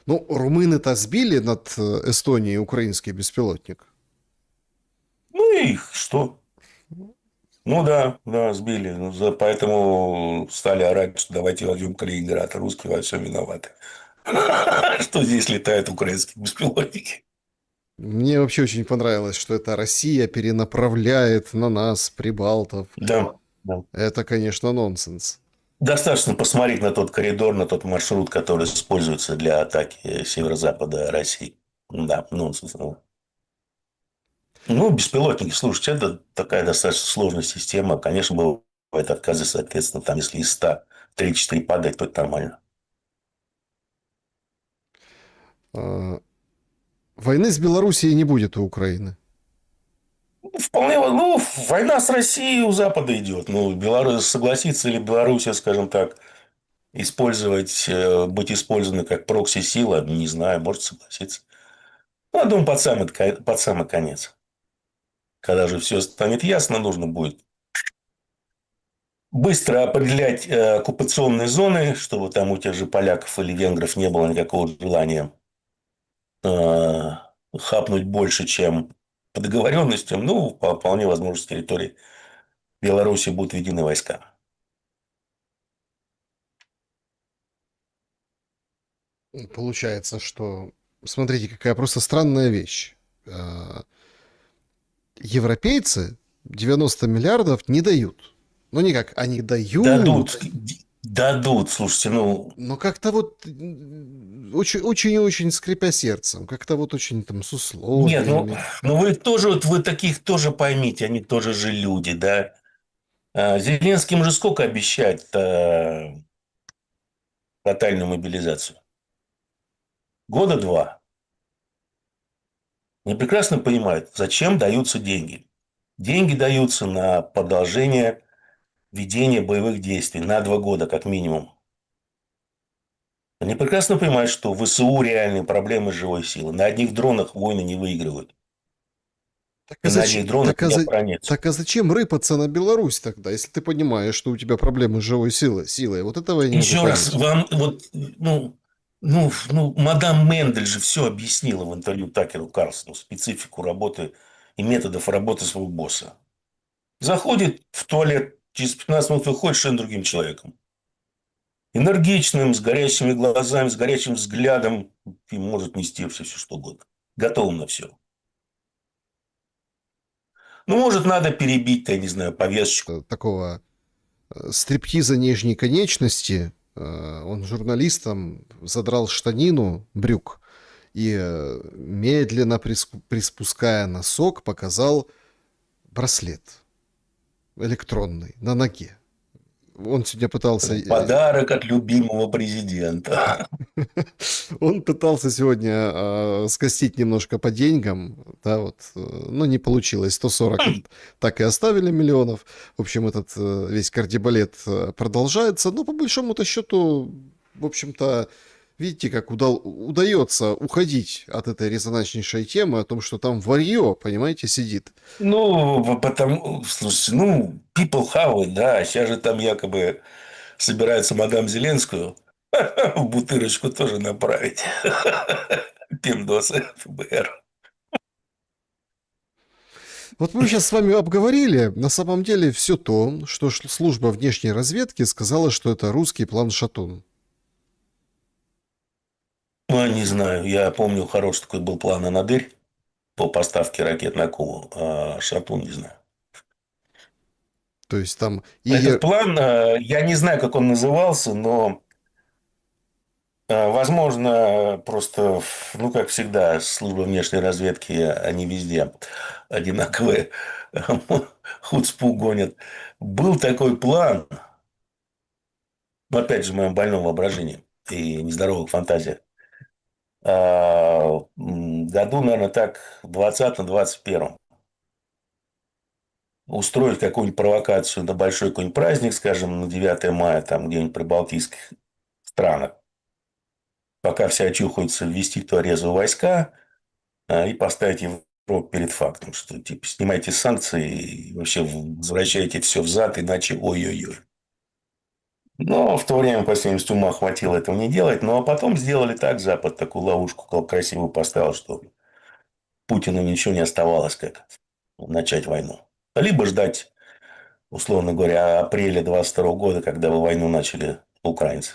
Ну, румыны-то сбили над Эстонией украинский беспилотник. Ну, и что? Ну, да, да, сбили. Ну, поэтому стали орать, что давайте возьмем Калининград, а русские во всем виноваты. Что здесь летают украинские беспилотники. Мне вообще очень понравилось, что это Россия перенаправляет на нас, прибалтов. Да, да. Это, конечно, нонсенс. Достаточно посмотреть на тот коридор, на тот маршрут, который используется для атаки северо-запада России. Да, нонсенс. Ну, беспилотники, слушайте, это такая достаточно сложная система. Конечно, бывают отказы, соответственно, там, если из 100 3-4 падает, то это нормально. А, Войны с Белоруссией не будет у Украины. Вполне, ну, война с Россией у Запада идет. Ну, Беларусь, согласится ли Белоруссия, скажем так, использовать, быть использованной как прокси-сила, не знаю, может согласиться. Ну, я думаю, под самый конец. Когда же все станет ясно, нужно будет быстро определять оккупационные зоны, чтобы там у тех же поляков или венгров не было никакого желания э, хапнуть больше, чем по договоренностям. Ну, вполне возможно, с территории Беларуси будут введены войска. Получается, что... Смотрите, какая просто странная вещь. А, Европейцы 90 миллиардов не дают. Ну, никак, они Дадут, дают, дадут, слушайте, ну, но как-то вот очень-очень скрипя сердцем, как-то вот очень там с нет, условиями. ну вы тоже, вот вы таких тоже поймите, они тоже же люди, да. Зеленским же сколько обещать тотальную мобилизацию? Года два. Они прекрасно понимают, зачем даются деньги. Деньги даются на продолжение ведения боевых действий на 2 года, как минимум. Они прекрасно понимают, что в ВСУ реальные проблемы с живой силой. На одних дронах войны не выигрывают. Так а, И на зачем, одних дронах не оборонятся. так а зачем рыпаться на Беларусь тогда, если ты понимаешь, что у тебя проблемы с живой силой? Вот этого я не могу Еще раз, понять. вам вот, мадам Мендель же все объяснила в интервью Такеру Карлсону, специфику работы и методов работы своего босса. Заходит в туалет, через 15 минут выходит совершенно другим человеком. Энергичным, с горящими глазами, с горячим взглядом и может нести все что угодно. Готовым на все. Ну, может, надо перебить, я не знаю, повесточку. Такого стриптиза нижней конечности, он журналистам задрал штанину брюк и, медленно приспуская носок, показал браслет электронный на ноге. Он сегодня пытался, Подарок от любимого президента. он пытался сегодня скостить немножко по деньгам, да, вот, но не получилось. 140 так и оставили миллионов. В общем, этот весь кардебалет продолжается, но по большому-то счету, в общем-то, видите, как удается уходить от этой резонанснейшей темы о том, что там варье, понимаете, сидит. Ну, потому, слушайте, ну, people have it, да. Сейчас же там якобы собирается мадам Зеленскую в бутырочку тоже направить. Пиндосы ФБР. Вот мы сейчас с вами обговорили, на самом деле, все то, что служба внешней разведки сказала, что это русский план «Шатун». Ну, не знаю, я помню, хороший такой был план «Анадырь» по поставке ракет на Кубу, а Шатун не знаю. То есть там Этот план, я не знаю, как он назывался, но, возможно, просто, ну, как всегда, служба внешней разведки, они везде одинаковые, хуцпу гонят. Был такой план, но, опять же, в моем больном воображении и нездоровых фантазиях. Году, наверное, так, в 20-21 устроить какую-нибудь провокацию на большой какой-нибудь праздник, скажем, на 9 мая, там где-нибудь при Балтийских странах, пока все очухаются, ввести туда резвые войска и поставить Европу перед фактом, что типа снимайте санкции и вообще возвращайте все взад, иначе ой-ой-ой. Но в то время, по всей видимости, ума хватило этого не делать. Ну, а потом сделали так, Запад такую ловушку красивую поставил, что Путину ничего не оставалось, как начать войну. Либо ждать, условно говоря, апреля 22 года, когда бы войну начали украинцы.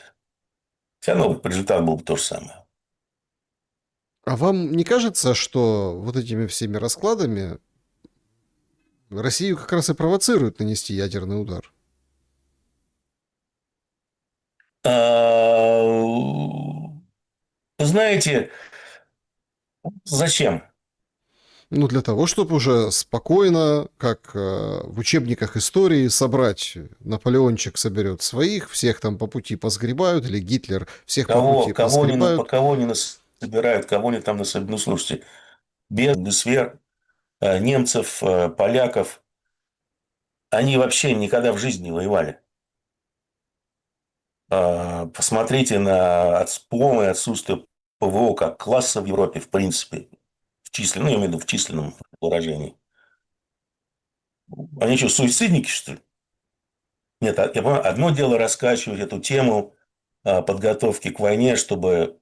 Все равно результат был бы то же самое. А вам не кажется, что вот этими всеми раскладами Россию как раз и провоцируют нанести ядерный удар? Знаете, зачем? Ну, для того, чтобы уже спокойно, как в учебниках истории, собрать. Наполеончик соберет своих, всех там по пути посгребают, или Гитлер всех по пути посгребают. Кого они собирают, кого они там насобирают. Ну, слушайте, без сфер, немцев, поляков, они вообще никогда в жизни не воевали. Посмотрите на полное отсутствие ПВО как класса в Европе, в принципе, в численном, ну, я имею в виду в численном выражении. Они что, суицидники, что ли? Нет, я понимаю, одно дело раскачивать эту тему подготовки к войне, чтобы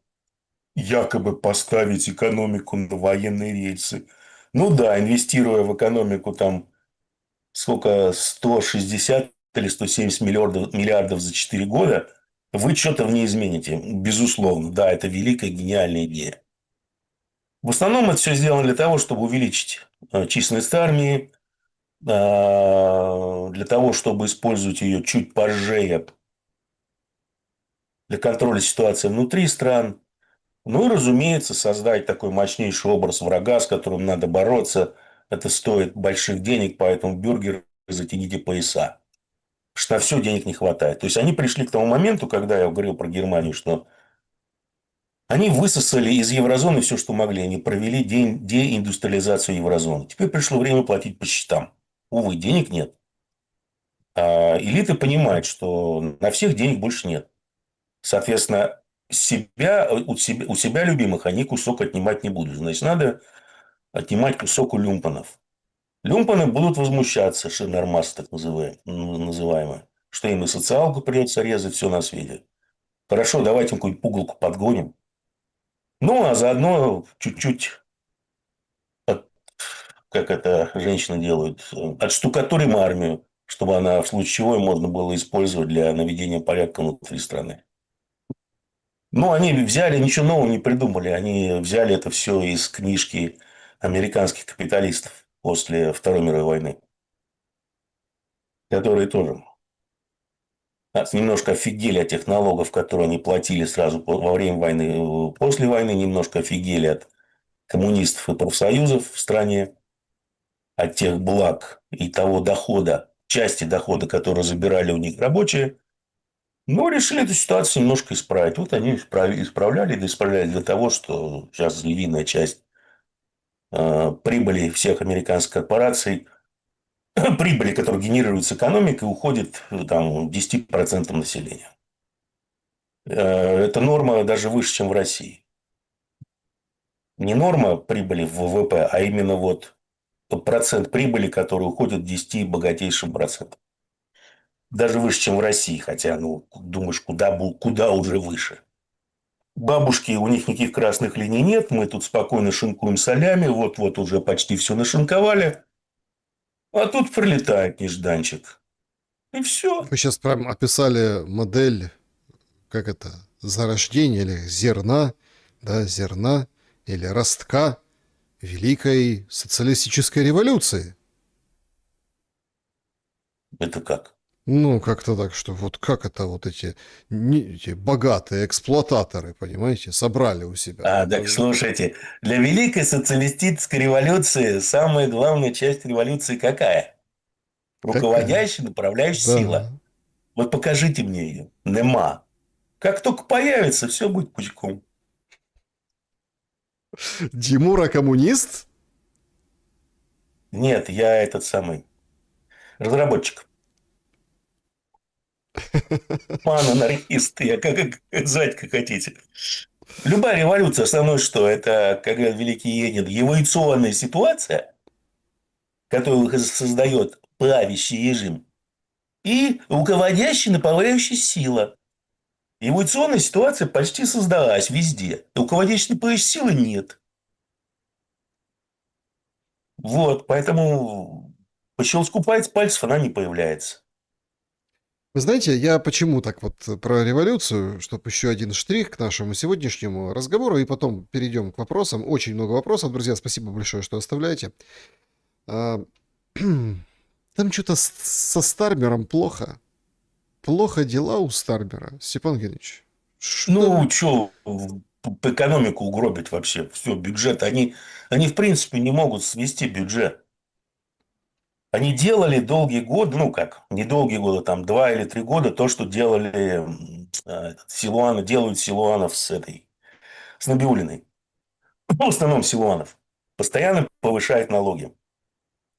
якобы поставить экономику на военные рельсы. Ну да, инвестируя в экономику там сколько, 160 или 170 миллиардов за 4 года, вы что-то в ней измените. Безусловно, да, это великая, гениальная идея. В основном это все сделано для того, чтобы увеличить численность армии, для того, чтобы использовать ее чуть позже для контроля ситуации внутри стран. Ну и, разумеется, создать такой мощнейший образ врага, с которым надо бороться. Это стоит больших денег, поэтому бюргеры затяните пояса. Потому что на все денег не хватает. То есть, они пришли к тому моменту, когда я говорил про Германию, что они высосали из еврозоны все, что могли. Они провели деиндустриализацию еврозоны. Теперь пришло время платить по счетам. Увы, денег нет. А элиты понимают, что на всех денег больше нет. Соответственно, у себя любимых они кусок отнимать не будут. Значит, надо отнимать кусок у люмпанов. Люмпаны будут возмущаться, шинармасы так называемые, что им и социалку придется резать, все на свете. Хорошо, давайте им какую-нибудь пугалку подгоним. Ну, а заодно чуть-чуть, как это женщины делают, отштукатурим армию, чтобы она в случае чего можно было использовать для наведения порядка внутри страны. Ну, они взяли, ничего нового не придумали. Они взяли это все из книжки американских капиталистов после Второй мировой войны, которые тоже немножко офигели от тех налогов, которые они платили сразу во время войны, после войны, немножко офигели от коммунистов и профсоюзов в стране, от тех благ и того дохода, части дохода, которые забирали у них рабочие. Но решили эту ситуацию немножко исправить. Вот они исправляли, да исправляли для того, что сейчас львиная часть прибыли всех американских корпораций, прибыли, которые генерируются экономикой, уходит там, 10% населения. Это норма даже выше, чем в России. Не норма прибыли в ВВП, а именно вот процент прибыли, который уходит 10 богатейшим процентам. Даже выше, чем в России, хотя, ну, думаешь, куда уже выше. Бабушки, у них никаких красных линий нет, мы тут спокойно шинкуем солями, вот-вот уже почти все нашинковали, а тут прилетает нежданчик. И все. Вы сейчас прям описали модель, как это, зарождения или зерна, да, зерна или ростка Великой социалистической революции. Это как? Ну, как-то так, что вот как это вот эти богатые эксплуататоры, понимаете, собрали у себя. Так слушайте, для Великой социалистической революции самая главная часть революции какая? Какая? Руководящая, направляющая Да. сила. Вот покажите мне ее. Нема. Как только появится, все будет пучком. Димура коммунист? Нет, я этот самый разработчик. Анархист, я как звать как хотите. Любая революция, основное что? Это, как говорят великий Ленин, эволюционная ситуация, которую создает правящий режим, и руководящая, направляющая сила. Эволюционная ситуация почти создалась везде. Руководящей направляющей силы нет. Вот, поэтому по щелчку пальцев она не появляется. Вы знаете, я почему так вот про революцию, чтобы еще один штрих к нашему сегодняшнему разговору, и потом перейдем к вопросам. Очень много вопросов, друзья, спасибо большое, что оставляете. А, Там что-то со Стармером плохо. Плохо дела у Стармера, Степан Геннадьевич. Что? Ну, что экономику угробить вообще? Все, бюджет. Они, в принципе, не могут свести бюджет. Они делали долгие годы, ну как, не долгие годы, там 2 или 3 года, то, что делали Силуаны, делают Силуанов с Набиуллиной. Ну, в основном Силуанов. Постоянно повышают налоги,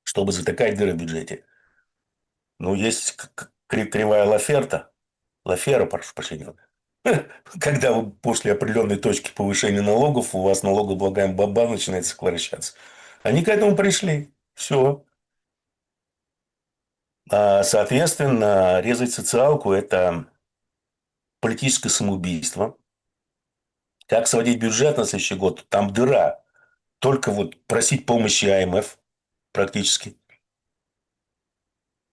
чтобы затыкать дыры в бюджете. Ну, есть кривая Лафера, прошу прощения. Когда вы после определенной точки повышения налогов, у вас налогооблагаемый баба начинает сокращаться. Они к этому пришли. Все. Соответственно, резать социалку – это политическое самоубийство. Как сводить бюджет на следующий год? Там дыра. Только вот просить помощи АМФ практически.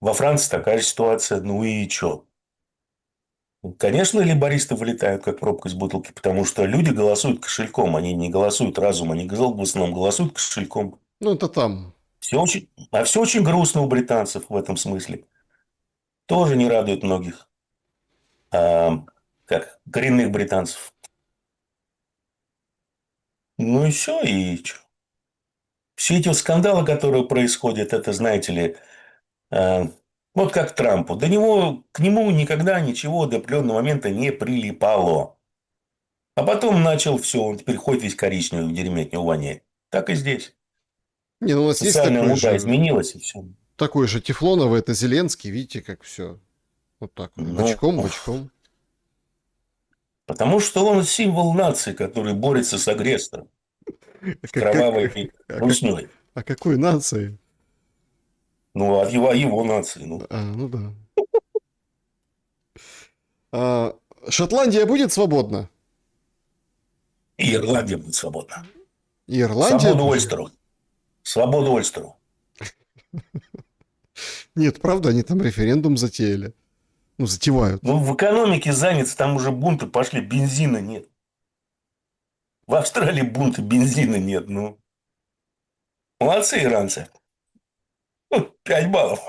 Во Франции такая же ситуация. Ну и что? Конечно, лейбористы вылетают, как пробка из бутылки, потому что люди голосуют кошельком, они не голосуют разумом, они в основном голосуют кошельком. Ну, это там. Все очень грустно у британцев в этом смысле. Тоже не радует многих. Как коренных британцев. Ну и все, и чё? Все эти скандалы, которые происходят, это, знаете ли, э, вот как Трампу. К нему никогда ничего до определенного момента не прилипало. А потом начал все, он теперь ходит весь коричневый в дерьме, от него воняет. Так и здесь. Не, ну у нас есть Социальная муда изменилась, и все. такой же тефлоновый, это Зеленский, видите, как все. Вот так вот, Ну, бочком, бочком. потому что он символ нации, который борется с агрессором, А с как, как, кровавой а, как- русней. а какой нации? Ну, от его нации. Ну. Ну да. А, Шотландия будет свободна? И Ирландия будет свободна. И Ирландия Свободу будет? Ольстеру. Свободу Ольстеру. Нет, правда, они там референдум затеяли. Ну, затевают. Ну, в экономике заняться, там уже бунты пошли, бензина нет. В Австралии бунты, бензина нет. Ну, молодцы иранцы. 5 баллов.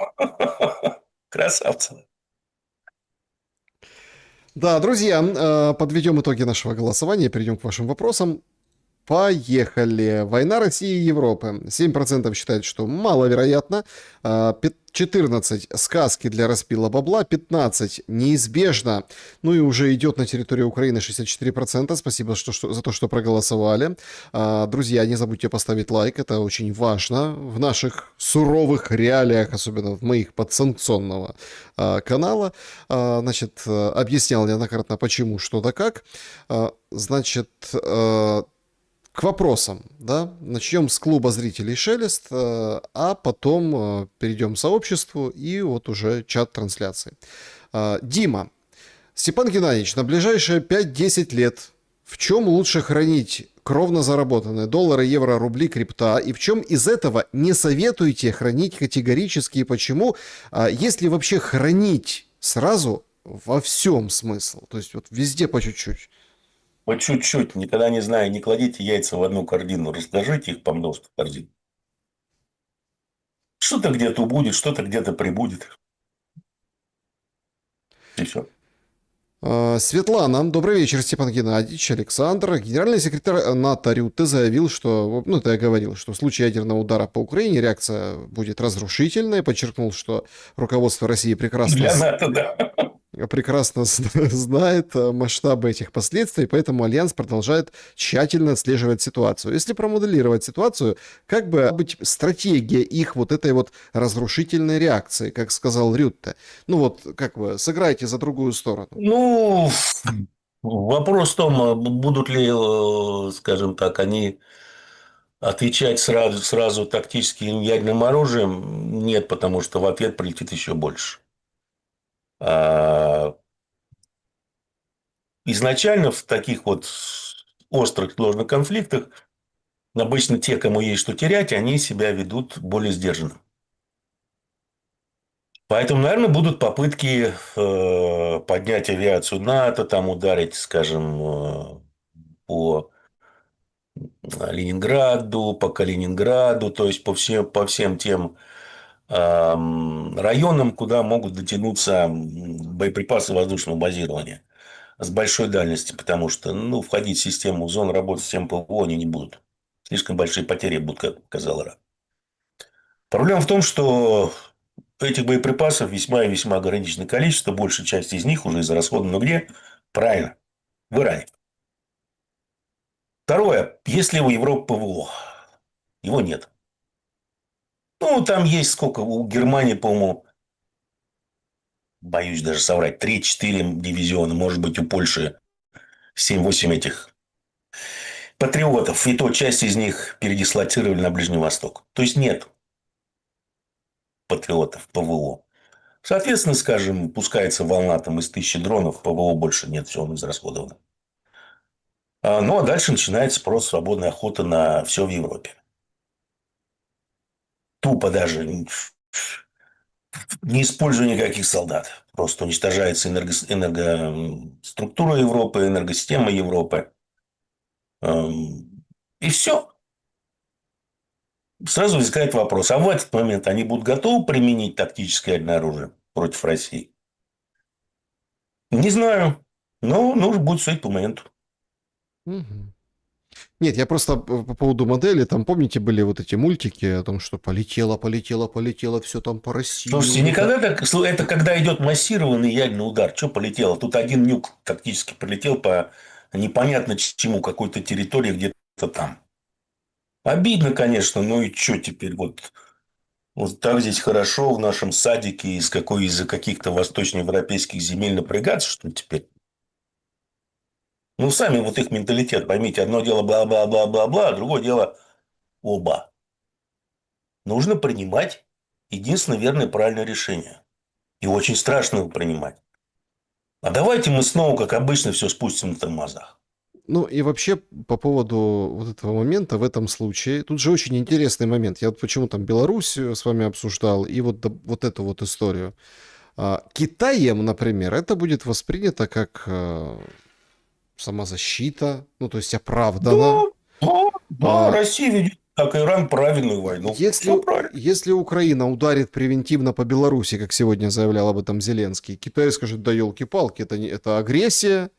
Красавцы. Да, друзья, подведем итоги нашего голосования, перейдем к вашим вопросам. Поехали. Война России и Европы. 7% считают, что маловероятно. 14 сказки для распила бабла. 15 неизбежно. Ну и уже идет на территорию Украины 64%. Спасибо за то, что проголосовали. Друзья, не забудьте поставить лайк. Это очень важно в наших суровых реалиях, особенно в моих подсанкционного канала. Значит, объяснял неоднократно, почему, что да как. Значит, к вопросам, да, начнем с клуба зрителей «Шелест», а потом перейдем к сообществу и вот уже чат трансляции. Дима, Степан Геннадьевич, на ближайшие 5-10 лет в чем лучше хранить кровно заработанные доллары, евро, рубли, крипта, и в чем из этого не советуете хранить категорически и почему, если вообще хранить сразу во всем смысл, то есть вот везде по чуть-чуть? По чуть-чуть, никогда не знаю, не кладите яйца в одну корзину, разложите их по множеству корзин. Что-то где-то убудет, что-то где-то прибудет. И все. Светлана, добрый вечер, Степан Геннадьевич, Александр. Генеральный секретарь НАТО Рютте заявил, что, ну, это я говорил, что в случае ядерного удара по Украине реакция будет разрушительной. Подчеркнул, что руководство России Для НАТО, да. прекрасно знает масштабы этих последствий, поэтому Альянс продолжает тщательно отслеживать ситуацию. Если промоделировать ситуацию, как бы быть стратегия их вот этой вот разрушительной реакции, как сказал Рютте? Ну вот, как вы, сыграйте за другую сторону. Ну, вопрос в том, будут ли, скажем так, они отвечать сразу тактическим ядерным оружием. Нет, потому что в ответ прилетит еще больше. Изначально в таких вот острых, сложных конфликтах обычно те, кому есть что терять, они себя ведут более сдержанно. Поэтому, наверное, будут попытки поднять авиацию НАТО, там ударить, скажем, по Ленинграду, по Калининграду, то есть по всем тем районам, куда могут дотянуться боеприпасы воздушного базирования с большой дальности, потому что, ну, входить в систему зон работы систем ПВО они не будут. Слишком большие потери будут, как показал Иран. Проблема в том, что этих боеприпасов весьма и весьма ограниченное количество, большая часть из них уже израсходована. Но где? Правильно, в Иране. Второе. Есть ли у Европы ПВО? Его нет. Ну, там есть сколько? У Германии, по-моему, боюсь даже соврать, 3-4 дивизиона. Может быть, у Польши 7-8 этих патриотов. И то часть из них передислоцировали на Ближний Восток. То есть, нет патриотов ПВО. Соответственно, скажем, пускается волна там из 1000 дронов, ПВО больше нет, все он израсходован. Ну, а дальше начинается просто свободная охота на все в Европе. Тупо даже не используя никаких солдат. Просто уничтожается энергоструктура Европы, энергосистема Европы. И все. Сразу возникает вопрос, а в этот момент они будут готовы применить тактическое ядерное оружие против России? Не знаю. Но нужно будет судить по моменту. Мгм. Нет, я просто по поводу модели, там, помните, были вот эти мультики о том, что полетело, полетело, полетело, все там по России. Слушайте, никогда так... Это когда идет массированный ядерный удар. Что полетело? Тут один нюк тактически прилетел по непонятно чему, какой-то территории где-то там. Обидно, конечно, ну и что теперь? Вот так здесь хорошо в нашем садике из-за каких-то восточноевропейских земель напрягаться, что ли, теперь? Ну, сами вот их менталитет, поймите, одно дело бла-бла-бла-бла-бла, а другое дело оба. Нужно принимать единственное верное и правильное решение. И очень страшно его принимать. А давайте мы снова, как обычно, все спустим на тормозах. Ну и вообще по поводу вот этого момента в этом случае, тут же очень интересный момент. Я вот почему там Беларусь с вами обсуждал и вот эту вот историю. Китаем, например, это будет воспринято как самозащита, ну то есть оправдано. Да, Россия ведет, как Иран, правильную войну. Если, Все правильно. если Украина ударит превентивно по Беларуси, как сегодня заявлял об этом Зеленский, Китай скажет, да елки-палки, это агрессия,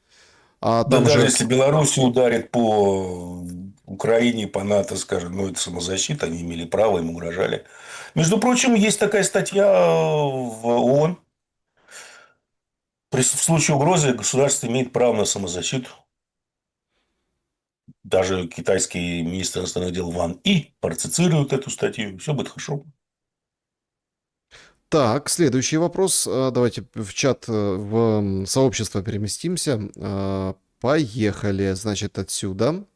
а Да там даже же... если Беларусь ударит по Украине по НАТО скажут, ну, это самозащита, они имели право, им угрожали. Между прочим, есть такая статья в ООН. В случае угрозы государство имеет право на самозащиту. Даже китайский министр иностранных дел Ван И процитирует эту статью. Все будет хорошо. Так, следующий вопрос. Давайте в чат, в сообщество переместимся. Поехали, значит, отсюда.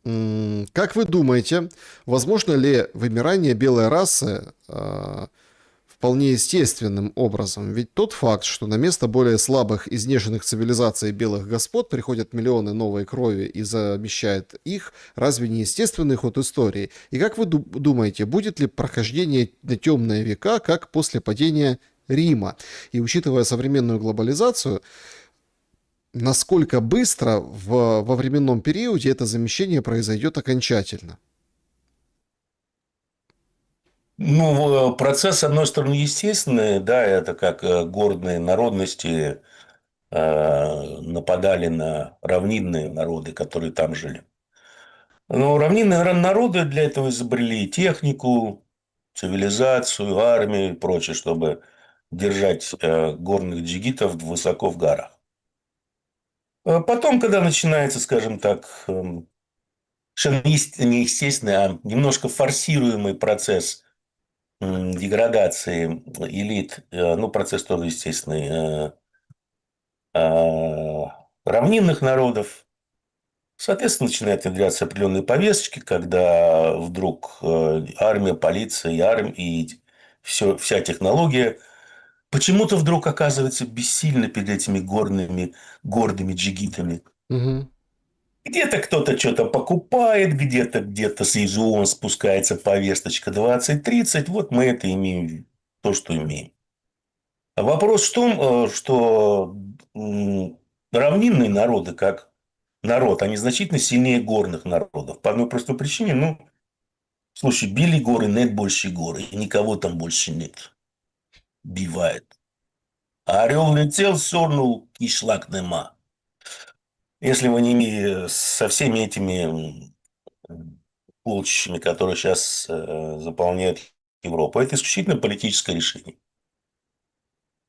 Как вы думаете, возможно ли вымирание белой расы вполне естественным образом? Ведь тот факт, что на место более слабых, изнеженных цивилизаций белых господ приходят миллионы новой крови и замещает их, разве не естественный ход истории? И как вы думаете, будет ли прохождение на темные века, как после падения Рима? И учитывая современную глобализацию, насколько быстро во временном периоде это замещение произойдет окончательно? Ну, процесс, с одной стороны, естественный, да, это как горные народности нападали на равнинные народы, которые там жили. Но равнинные народы для этого изобрели технику, цивилизацию, армию и прочее, чтобы держать горных джигитов высоко в горах. Потом, когда начинается, скажем так, совершенно не естественный, а немножко форсируемый процесс деградации элит, ну, процесс тоже естественный, равнинных народов, соответственно, начинают внедряться определенные повесточки, когда вдруг армия, полиция и вся технология почему-то вдруг оказывается бессильна перед этими гордыми джигитами. Мгм. Где-то кто-то что-то покупает, где-то с из ООН спускается повесточка 20-30. Вот мы это имеем, то, что имеем. А вопрос в том, что равнинные народы, как народ, они значительно сильнее горных народов. По одной простой причине, ну, слушай, били горы, нет больше горы, и никого там больше нет. Бивает. А орел летел, сорнул, кишлак нема. Если вы не со всеми этими полчищами, которые сейчас заполняют Европу, это исключительно политическое решение.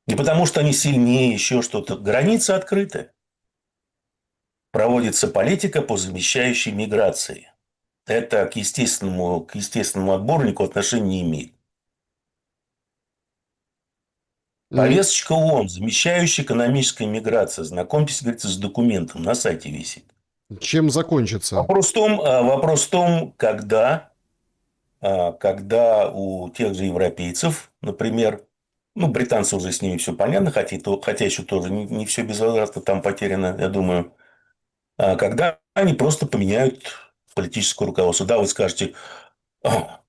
Не потому, что они сильнее, еще что-то. Границы открыты. Проводится политика по замещающей миграции. Это к естественному отборнику отношения не имеет. М, Повесточка ООН, замещающая экономическая миграция. Знакомьтесь, говорится, с документом, на сайте висит. Чем закончится? Вопрос в том, когда у тех же европейцев, например, ну, британцы уже с ними все понятно, хотя еще тоже не все безвозвратно там потеряно, я думаю, когда они просто поменяют политическое руководство. Да, вы скажете, «А,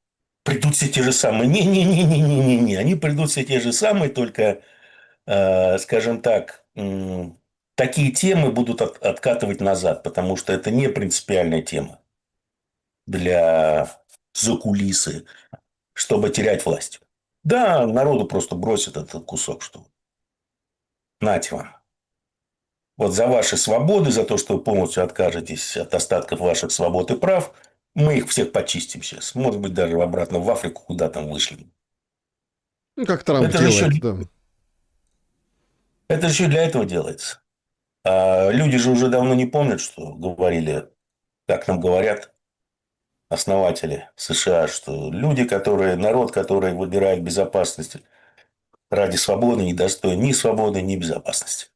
придут все те же самые». Не, они придут все те же самые, только, скажем так, такие темы будут откатывать назад, потому что это не принципиальная тема для закулисы, чтобы терять власть. Да, народу просто бросят этот кусок, что нате вам. Вот за ваши свободы, за то, что вы полностью откажетесь от остатков ваших свобод и прав, мы их всех почистим сейчас. Может быть, даже обратно в Африку, куда там вышли. Ну, как Трамп Это же еще, делает, да. это же еще для этого делается. А люди же уже давно не помнят, что говорили, как нам говорят основатели США, что народ, который выбирает безопасность ради свободы, не достоин ни свободы, ни безопасности.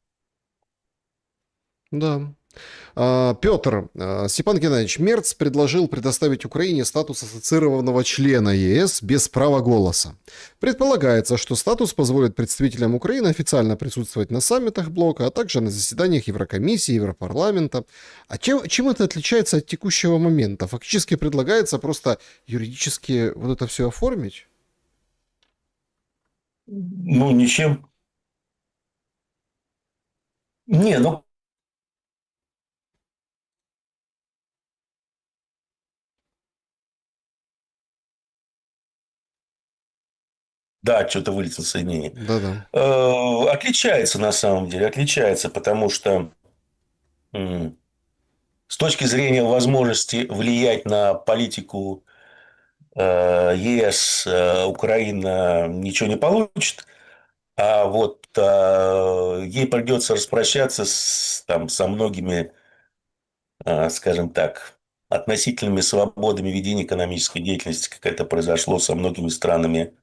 Да. Петр, Степан Геннадьевич, Мерц предложил предоставить Украине статус ассоциированного члена ЕС без права голоса. Предполагается, что статус позволит представителям Украины официально присутствовать на саммитах блока, а также на заседаниях Еврокомиссии, Европарламента. А чем это отличается от текущего момента? Фактически предлагается просто юридически вот это все оформить? Ну, ничем. Не, ну, да, что-то вылетело соединение. Да-да. Отличается на самом деле, отличается, потому что с точки зрения возможности влиять на политику ЕС, Украина ничего не получит. А вот ей придется распрощаться со многими, скажем так, относительными свободами ведения экономической деятельности, как это произошло со многими странами,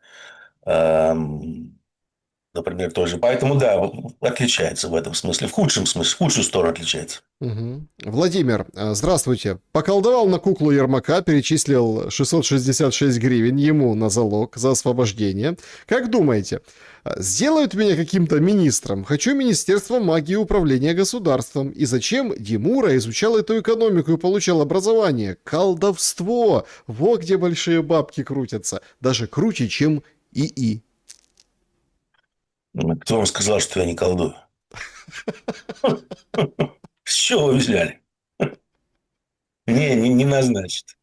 например, тоже. Поэтому, да, отличается в этом смысле. В худшем смысле, в худшую сторону отличается. Мгм. Владимир, здравствуйте. Поколдовал на куклу Ермака, перечислил 666 гривен ему на залог за освобождение. Как думаете, сделают меня каким-то министром? Хочу Министерство магии и управления государством. И зачем Димура изучал эту экономику и получал образование? Колдовство! Вот где большие бабки крутятся. Даже круче, чем ИИ. Кто вам сказал, что я не колдую? С чего вы взяли? Не назначит.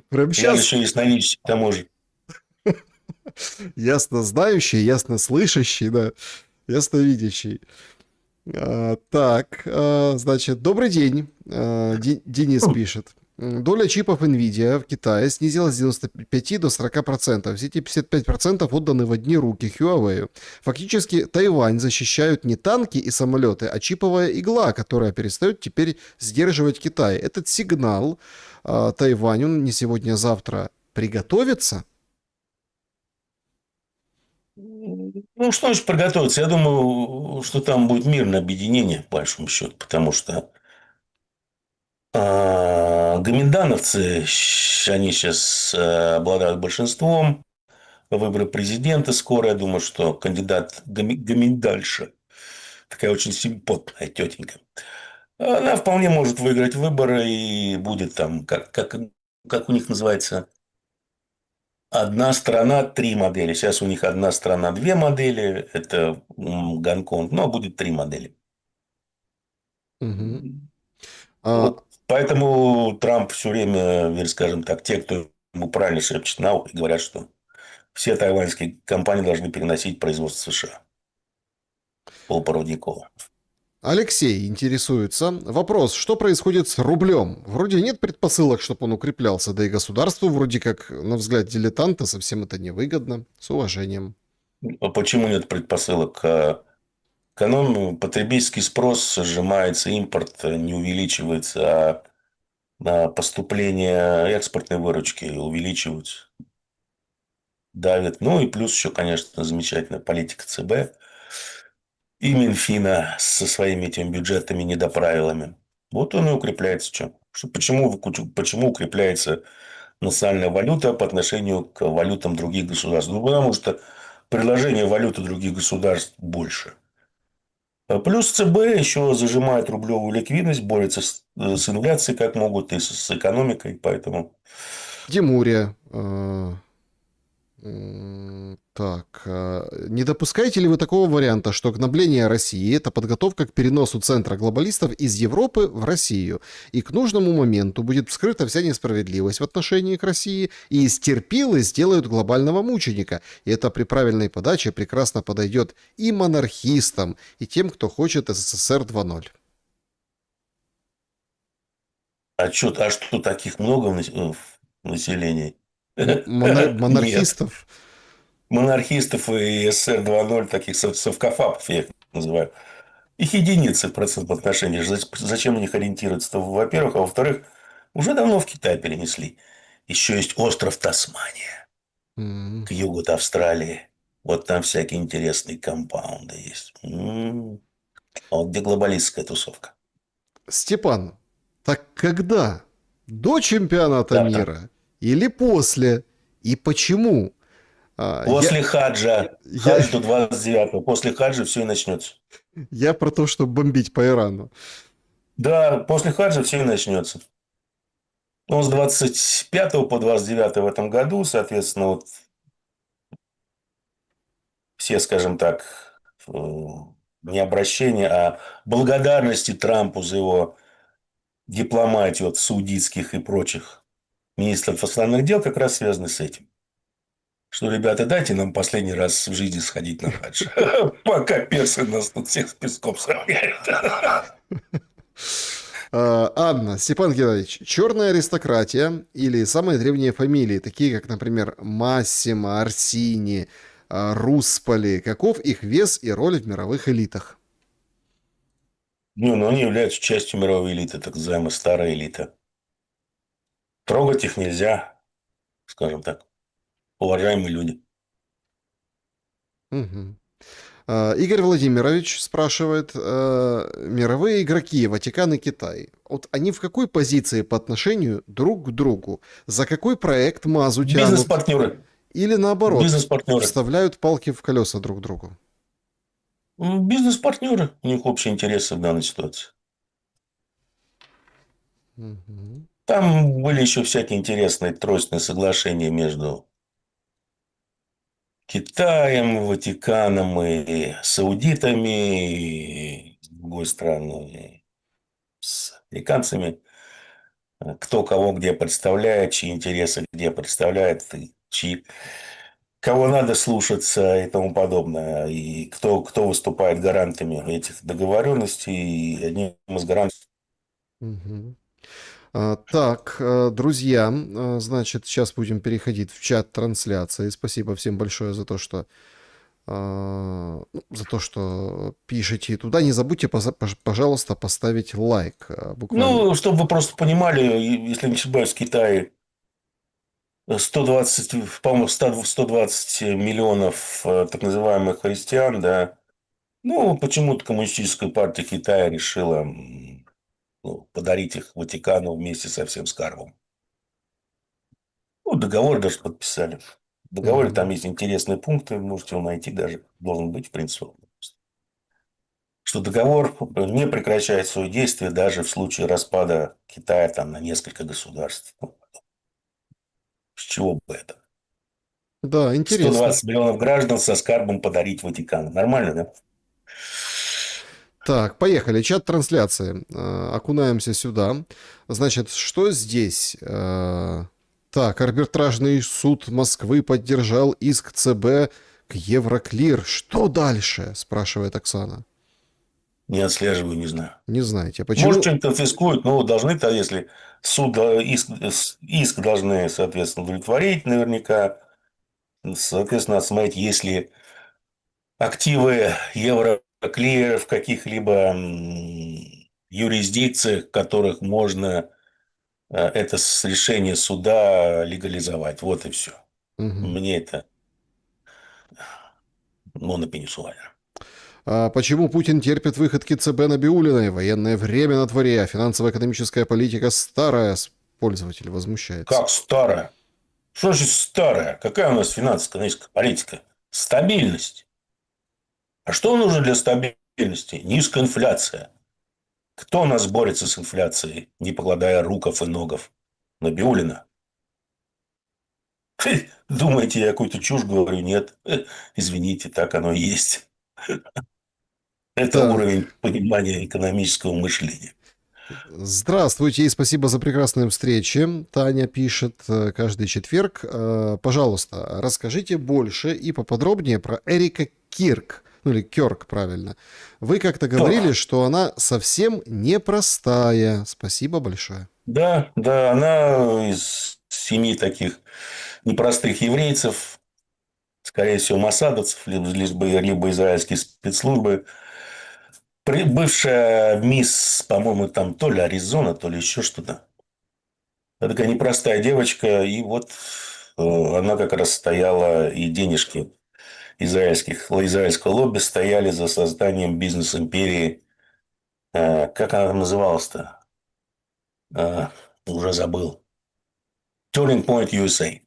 Прям Я же сейчас еще ясновидящий, к тому же. ясно знающий, ясно слышащий, да, ясновидящий. Так, значит, добрый день. Денис пишет. Доля чипов NVIDIA в Китае снизилась с 95 до 40%. Все эти 55% отданы в одни руки Huawei. Фактически Тайвань защищают не танки и самолеты, а чиповая игла, которая перестает теперь сдерживать Китай. Этот сигнал Тайваню не сегодня, а завтра приготовиться. Ну, что значит приготовиться? Я думаю, что там будет мирное объединение, по большому счету, потому что гоминдановцы, они сейчас обладают большинством. Выборы президента скоро. Я думаю, что кандидат Гоминдальша, такая очень симпотная тетенька, она вполне может выиграть выборы и будет там, как у них называется, одна страна, три модели. Сейчас у них одна страна, две модели. Это Гонконг, но будет три модели. Мгм. А, Вот поэтому Трамп все время, скажем так, те, кто ему правильно шепчет на ухо, говорят, что все тайваньские компании должны переносить производство США полупроводникового. Алексей интересуется. Вопрос, что происходит с рублем? Вроде нет предпосылок, чтобы он укреплялся, да и государству вроде как, на взгляд дилетанта, совсем это невыгодно. С уважением. А почему нет предпосылок? Потребительский спрос сжимается, импорт не увеличивается, а поступление экспортной выручки увеличиваются, давят. Ну и плюс еще, конечно, замечательная политика ЦБ и Минфина со своими этими бюджетными недоправилами. Вот он и укрепляется. Почему укрепляется национальная валюта по отношению к валютам других государств? Ну, потому что предложение валюты других государств больше. Плюс ЦБ еще зажимает рублевую ликвидность, борется с инфляцией как могут и с экономикой. Поэтому Димурия. Так, не допускаете ли вы такого варианта, что гнобление России — это подготовка к переносу центра глобалистов из Европы в Россию, и к нужному моменту будет вскрыта вся несправедливость в отношении к России, и из терпилы сделают глобального мученика, и это при правильной подаче прекрасно подойдет и монархистам, и тем, кто хочет СССР 2.0. что таких много в населении? Ну, Нет. монархистов. Монархистов и СССР 2.0, таких совкофабов, я их называю. Их единицы в процентном отношении. Зачем на них ориентироваться-то, во-первых. А во-вторых, уже давно в Китай перенесли. Еще есть остров Тасмания М. к югу от Австралии. Вот там всякие интересные компаунды есть. А вот где глобалистская тусовка? Степан, так когда? До чемпионата Завтра. мира или после? И почему? А, я, После хаджа. я, Хадж до 29-го. После хаджа все и начнется. я про то, чтобы бомбить по Ирану. Да, после хаджа все и начнется. Ну, с 25 по 29 в этом году, соответственно, вот все, скажем так, не обращения, а благодарности Трампу за его дипломатию от саудитских и прочих министров иностранных дел как раз связаны с этим. Что, ребята, дайте нам последний раз в жизни сходить на хадж. Пока персы нас тут всех с песком сравняют. Анна, Степан Геннадьевич, черная аристократия или самые древние фамилии, такие как, например, Массимо, Арсини, Русполи, каков их вес и роль в мировых элитах? Ну, но они являются частью мировой элиты, так называемая старая элита. Трогать их нельзя, скажем так. Уважаемые люди. Мгм. Игорь Владимирович спрашивает, мировые игроки, Ватикан и Китай, вот они в какой позиции по отношению друг к другу? За какой проект мазу тянут? Бизнес-партнеры. Или наоборот, Бизнес-партнеры. вставляют палки в колеса друг другу? Бизнес-партнеры. У них общие интересы в данной ситуации. Мгм. Там были еще всякие интересные тройственные соглашения между Китаем, Ватиканом и саудитами, и, с другой стороны, с американцами. Кто кого где представляет, чьи интересы где представляет, и кого надо слушаться и тому подобное. И кто выступает гарантами этих договоренностей. И одним из гарантов. Мгм. Так, друзья, значит, сейчас будем переходить в чат трансляции. Спасибо всем большое за то, что пишете туда. Не забудьте, пожалуйста, поставить лайк. Буквально. Ну, чтобы вы просто понимали, если не ошибаюсь, в Китае 120, по-моему, 120 миллионов так называемых христиан, да. Ну, почему-то Коммунистическая партия Китая решила подарить их Ватикану вместе со всем скарбом. Ну, договор даже подписали. В договоре там Мгм. есть интересные пункты, можете его найти даже, должен быть, в принципе. Что договор не прекращает свое действие даже в случае распада Китая там, на несколько государств. Ну, с чего бы это? Да, интересно. 120 миллионов граждан со скарбом подарить Ватикану. Нормально, да? Так, поехали. Чат трансляции. Окунаемся сюда. Значит, что здесь? Так, арбитражный суд Москвы поддержал иск ЦБ к Евроклир. Что дальше? Спрашивает Оксана. Не отслеживаю, не знаю. Не знаете. А Может, почему? что-нибудь конфискуют, но должны-то, если суд, иск должны, соответственно, удовлетворить наверняка. Соответственно, смотреть, если активы Евроклир в каких-либо юрисдикциях, в которых можно это с решения суда легализовать. Вот и все. Мгм. Мне это монопенисуально. А почему Путин терпит выходки ЦБ Набиуллиной? Военное время на дворе, а финансово-экономическая политика старая. Пользователь возмущается. Как старая? Что же старая? Какая у нас финансово-экономическая политика? Стабильность. А что нужно для стабильности? Низкая инфляция. Кто у нас борется с инфляцией, не покладая руков и ногов? Набиуллина. Думаете, я какую-то чушь говорю? Нет. Извините, так оно и есть. Это Так, уровень понимания экономического мышления. здравствуйте и спасибо за прекрасные встречи. Таня пишет каждый четверг. Пожалуйста, расскажите больше и поподробнее про Эрика Кирк. Ну или Кёрк, правильно. Вы как-то говорили, Кто? что она совсем непростая. Спасибо большое. Да, да, она из семьи таких непростых еврейцев, скорее всего, масадовцев, либо израильские спецслужбы. Бывшая мисс, по-моему, там то ли Аризона, то ли еще что-то. Это такая непростая девочка, и вот она как раз стояла, и денежки израильского лобби стояли за созданием бизнес-империи. Как она там называлась-то? Э, Уже забыл. Turning Point USA.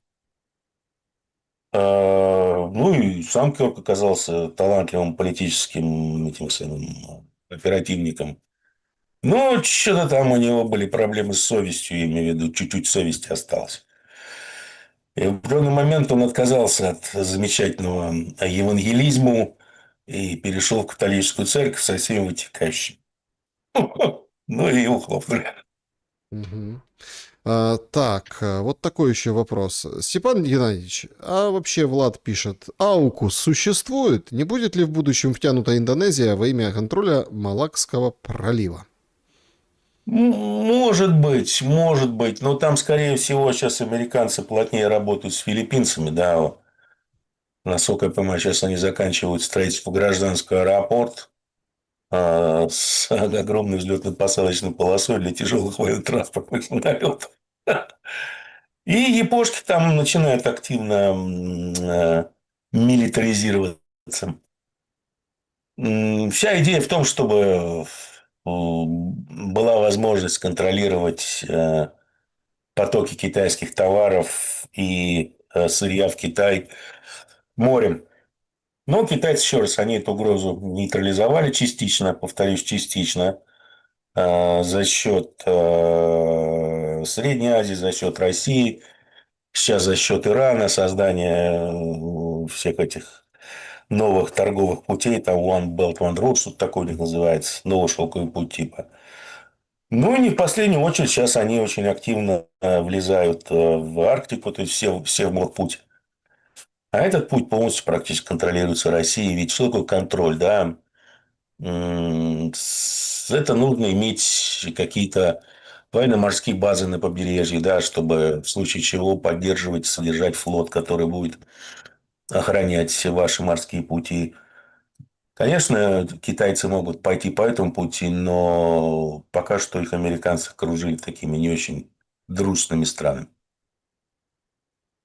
Ну и сам Кёрк оказался талантливым политическим этим самым оперативником. Но что-то там у него были проблемы с совестью, я имею в виду, чуть-чуть совести осталось. И в определенный момент он отказался от замечательного евангелизму и перешел в католическую церковь со всеми вытекающими. Ну и ухлопнули. Мгм. Так, вот такой еще вопрос. Степан Геннадьевич, а вообще Влад пишет, АУКУС существует? Не будет ли в будущем втянута Индонезия во имя контроля Малакского пролива? Может быть, но там, скорее всего, сейчас американцы плотнее работают с филиппинцами, да, насколько я понимаю, сейчас они заканчивают строительство гражданского аэропорта с огромной взлетно-посадочной полосой для тяжелых военно-транспортных самолетов. И япошки там начинают активно милитаризироваться. Вся идея в том, чтобы была возможность контролировать потоки китайских товаров и сырья в Китай морем. Но китайцы, еще раз, они эту угрозу нейтрализовали частично, повторюсь, частично, за счет Средней Азии, за счет России, сейчас за счет Ирана, создания всех этих новых торговых путей, там One Belt, One Road, что-то такое у них называется, новый шелковый путь типа. Ну и не в последнюю очередь, сейчас они очень активно влезают в Арктику, то есть все в морпуть. А этот путь полностью практически контролируется Россией. Ведь что такое контроль, да? Это нужно иметь какие-то военно-морские базы на побережье, да, чтобы в случае чего поддерживать, содержать флот, который будет охранять ваши морские пути. Конечно, китайцы могут пойти по этому пути, но пока что их американцы окружили такими не очень дружными странами.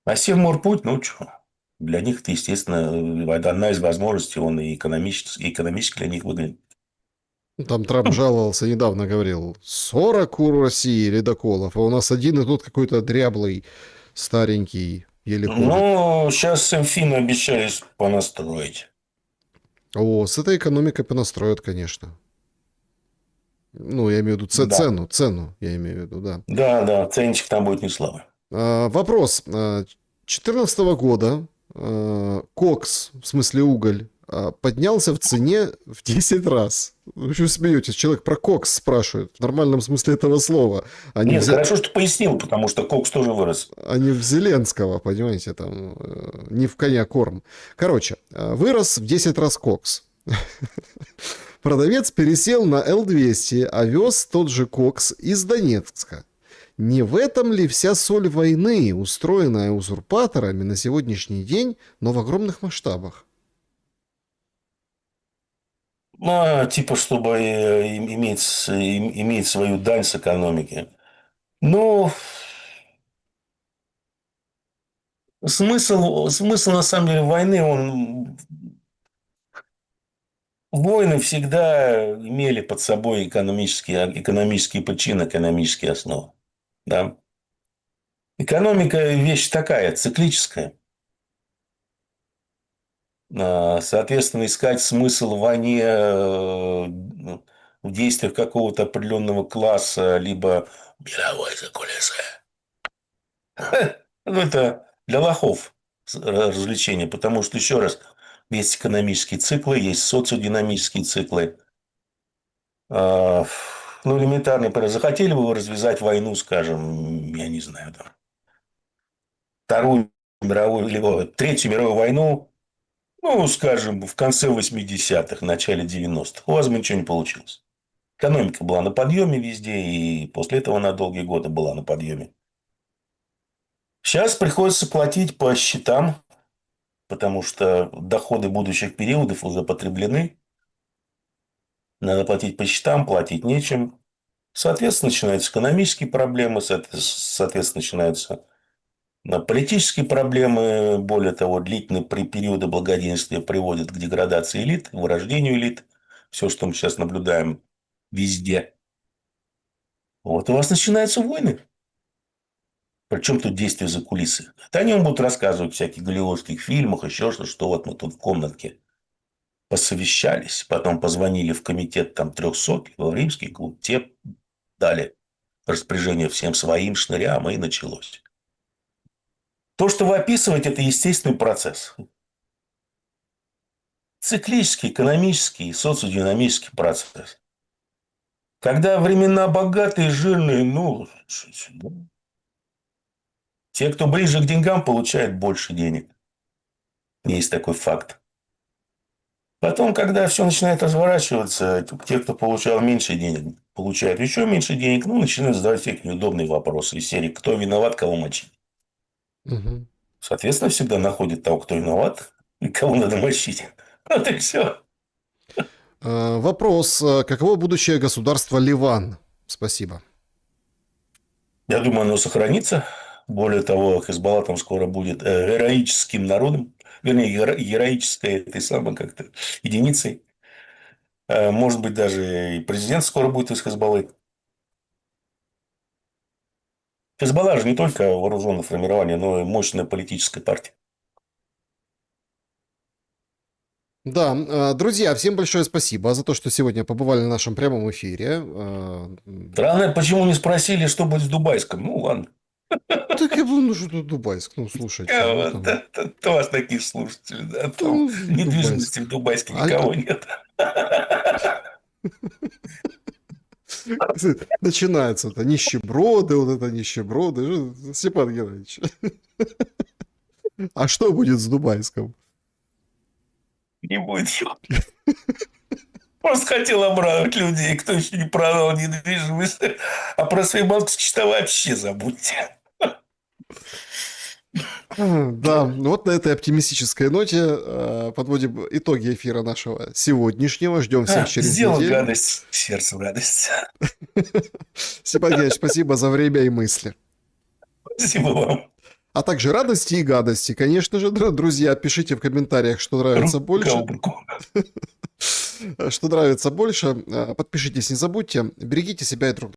А Севморпуть, ну что, для них это, естественно, одна из возможностей, он и экономически для них выгоден. Там Трамп жаловался недавно, говорил, 40 у России ледоколов, а у нас один и тут какой-то дряблый, старенький, еле ходит. Ну, сейчас финны обещались понастроить. О, с этой экономикой понастроят, конечно. Ну, я имею в виду Да. цену, я имею в виду, да. Да, да, ценничек там будет не слабый. Вопрос. 2014 года кокс, в смысле уголь, поднялся в цене в 10 раз. Вы что смеетесь? Человек про кокс спрашивает в нормальном смысле этого слова, Нет, хорошо, что пояснил, потому что кокс тоже вырос. а не в Зеленского, понимаете, там, не в коня корм. Короче, вырос в 10 раз кокс. Продавец пересел на Л-200, а вез тот же кокс из Донецка. Не в этом ли вся соль войны, устроенная узурпаторами на сегодняшний день, но в огромных масштабах? Ну, типа, чтобы иметь свою дань с экономики. Ну, смысл на самом деле войны, войны всегда имели под собой экономические причины, экономические основы. Да? Экономика вещь такая, циклическая. Соответственно, искать смысл в войне в действиях какого-то определенного класса, либо мировой закулисы. Ну, это для лохов развлечение, потому что, еще раз, есть экономические циклы, есть социодинамические циклы. Ну, элементарный пример. Захотели бы вы развязать войну, скажем, я не знаю, там, Вторую мировую, либо Третью мировую войну, ну, скажем, в конце 80-х, начале 90-х, у вас бы ничего не получилось. Экономика была на подъеме везде, и после этого на долгие годы была на подъеме. Сейчас приходится платить по счетам, потому что доходы будущих периодов уже потреблены. Надо платить по счетам, платить нечем. Соответственно, начинаются экономические проблемы, соответственно, начинаются политические проблемы. Более того, длительные периоды благоденствия приводят к деградации элит, к вырождению элит. Все, что мы сейчас наблюдаем везде. Вот у вас начинаются войны. Причем тут действия за кулисы. Это они вам будут рассказывать в всяких голливудских фильмах, еще что вот мы тут в комнатке посовещались, потом позвонили в комитет там 300, в римский клуб, те дали распоряжение всем своим шнырям, и началось. То, что вы описываете, это естественный процесс. Циклический, экономический и социодинамический процесс. Когда времена богатые, жирные, ну, те, кто ближе к деньгам, получают больше денег. Есть такой факт. Потом, когда все начинает разворачиваться, те, кто получал меньше денег, получают еще меньше денег, ну, начинают задавать всякие неудобные вопросы из серии «Кто виноват, кого мочить?». Мгм. Соответственно, всегда находят того, кто виноват, и кого надо мочить. Вот и все. Вопрос. Каково будущее государства Ливан? Спасибо. Я думаю, оно сохранится. Более того, Хизбалла там скоро будет героическим народом, вернее, героической этой самой как-то единицей. Может быть, даже и президент скоро будет из Хизбаллы. Хизбалла же не только вооруженное формирование, но и мощная политическая партия. Да, друзья, всем большое спасибо за то, что сегодня побывали на нашем прямом эфире. Странно, почему не спросили, что будет с Дубайском? Ну, ладно. Так я был, ну что тут Дубайск, ну слушайте, ну там, У вас такие слушатели, да? Там ну, Дубайск. недвижимости в Дубайске А, никого нет. начинается это нищеброды, вот это нищеброды. Степан Геннадьевич, а что будет с Дубайском? Не будет его. Просто хотел обрадовать людей, кто еще не продал недвижимость. А про свои банковские счета вообще забудьте. Да, вот на этой оптимистической ноте подводим итоги эфира нашего сегодняшнего. Ждем всех через Сделал неделю. гадость, сердцу радость. Степан Геннадьевич, спасибо за время и мысли. Спасибо вам. А также радости и гадости. Конечно же, друзья, пишите в комментариях, что нравится Рука больше. об руку. Что нравится больше. Подпишитесь, не забудьте. Берегите себя и друг друга.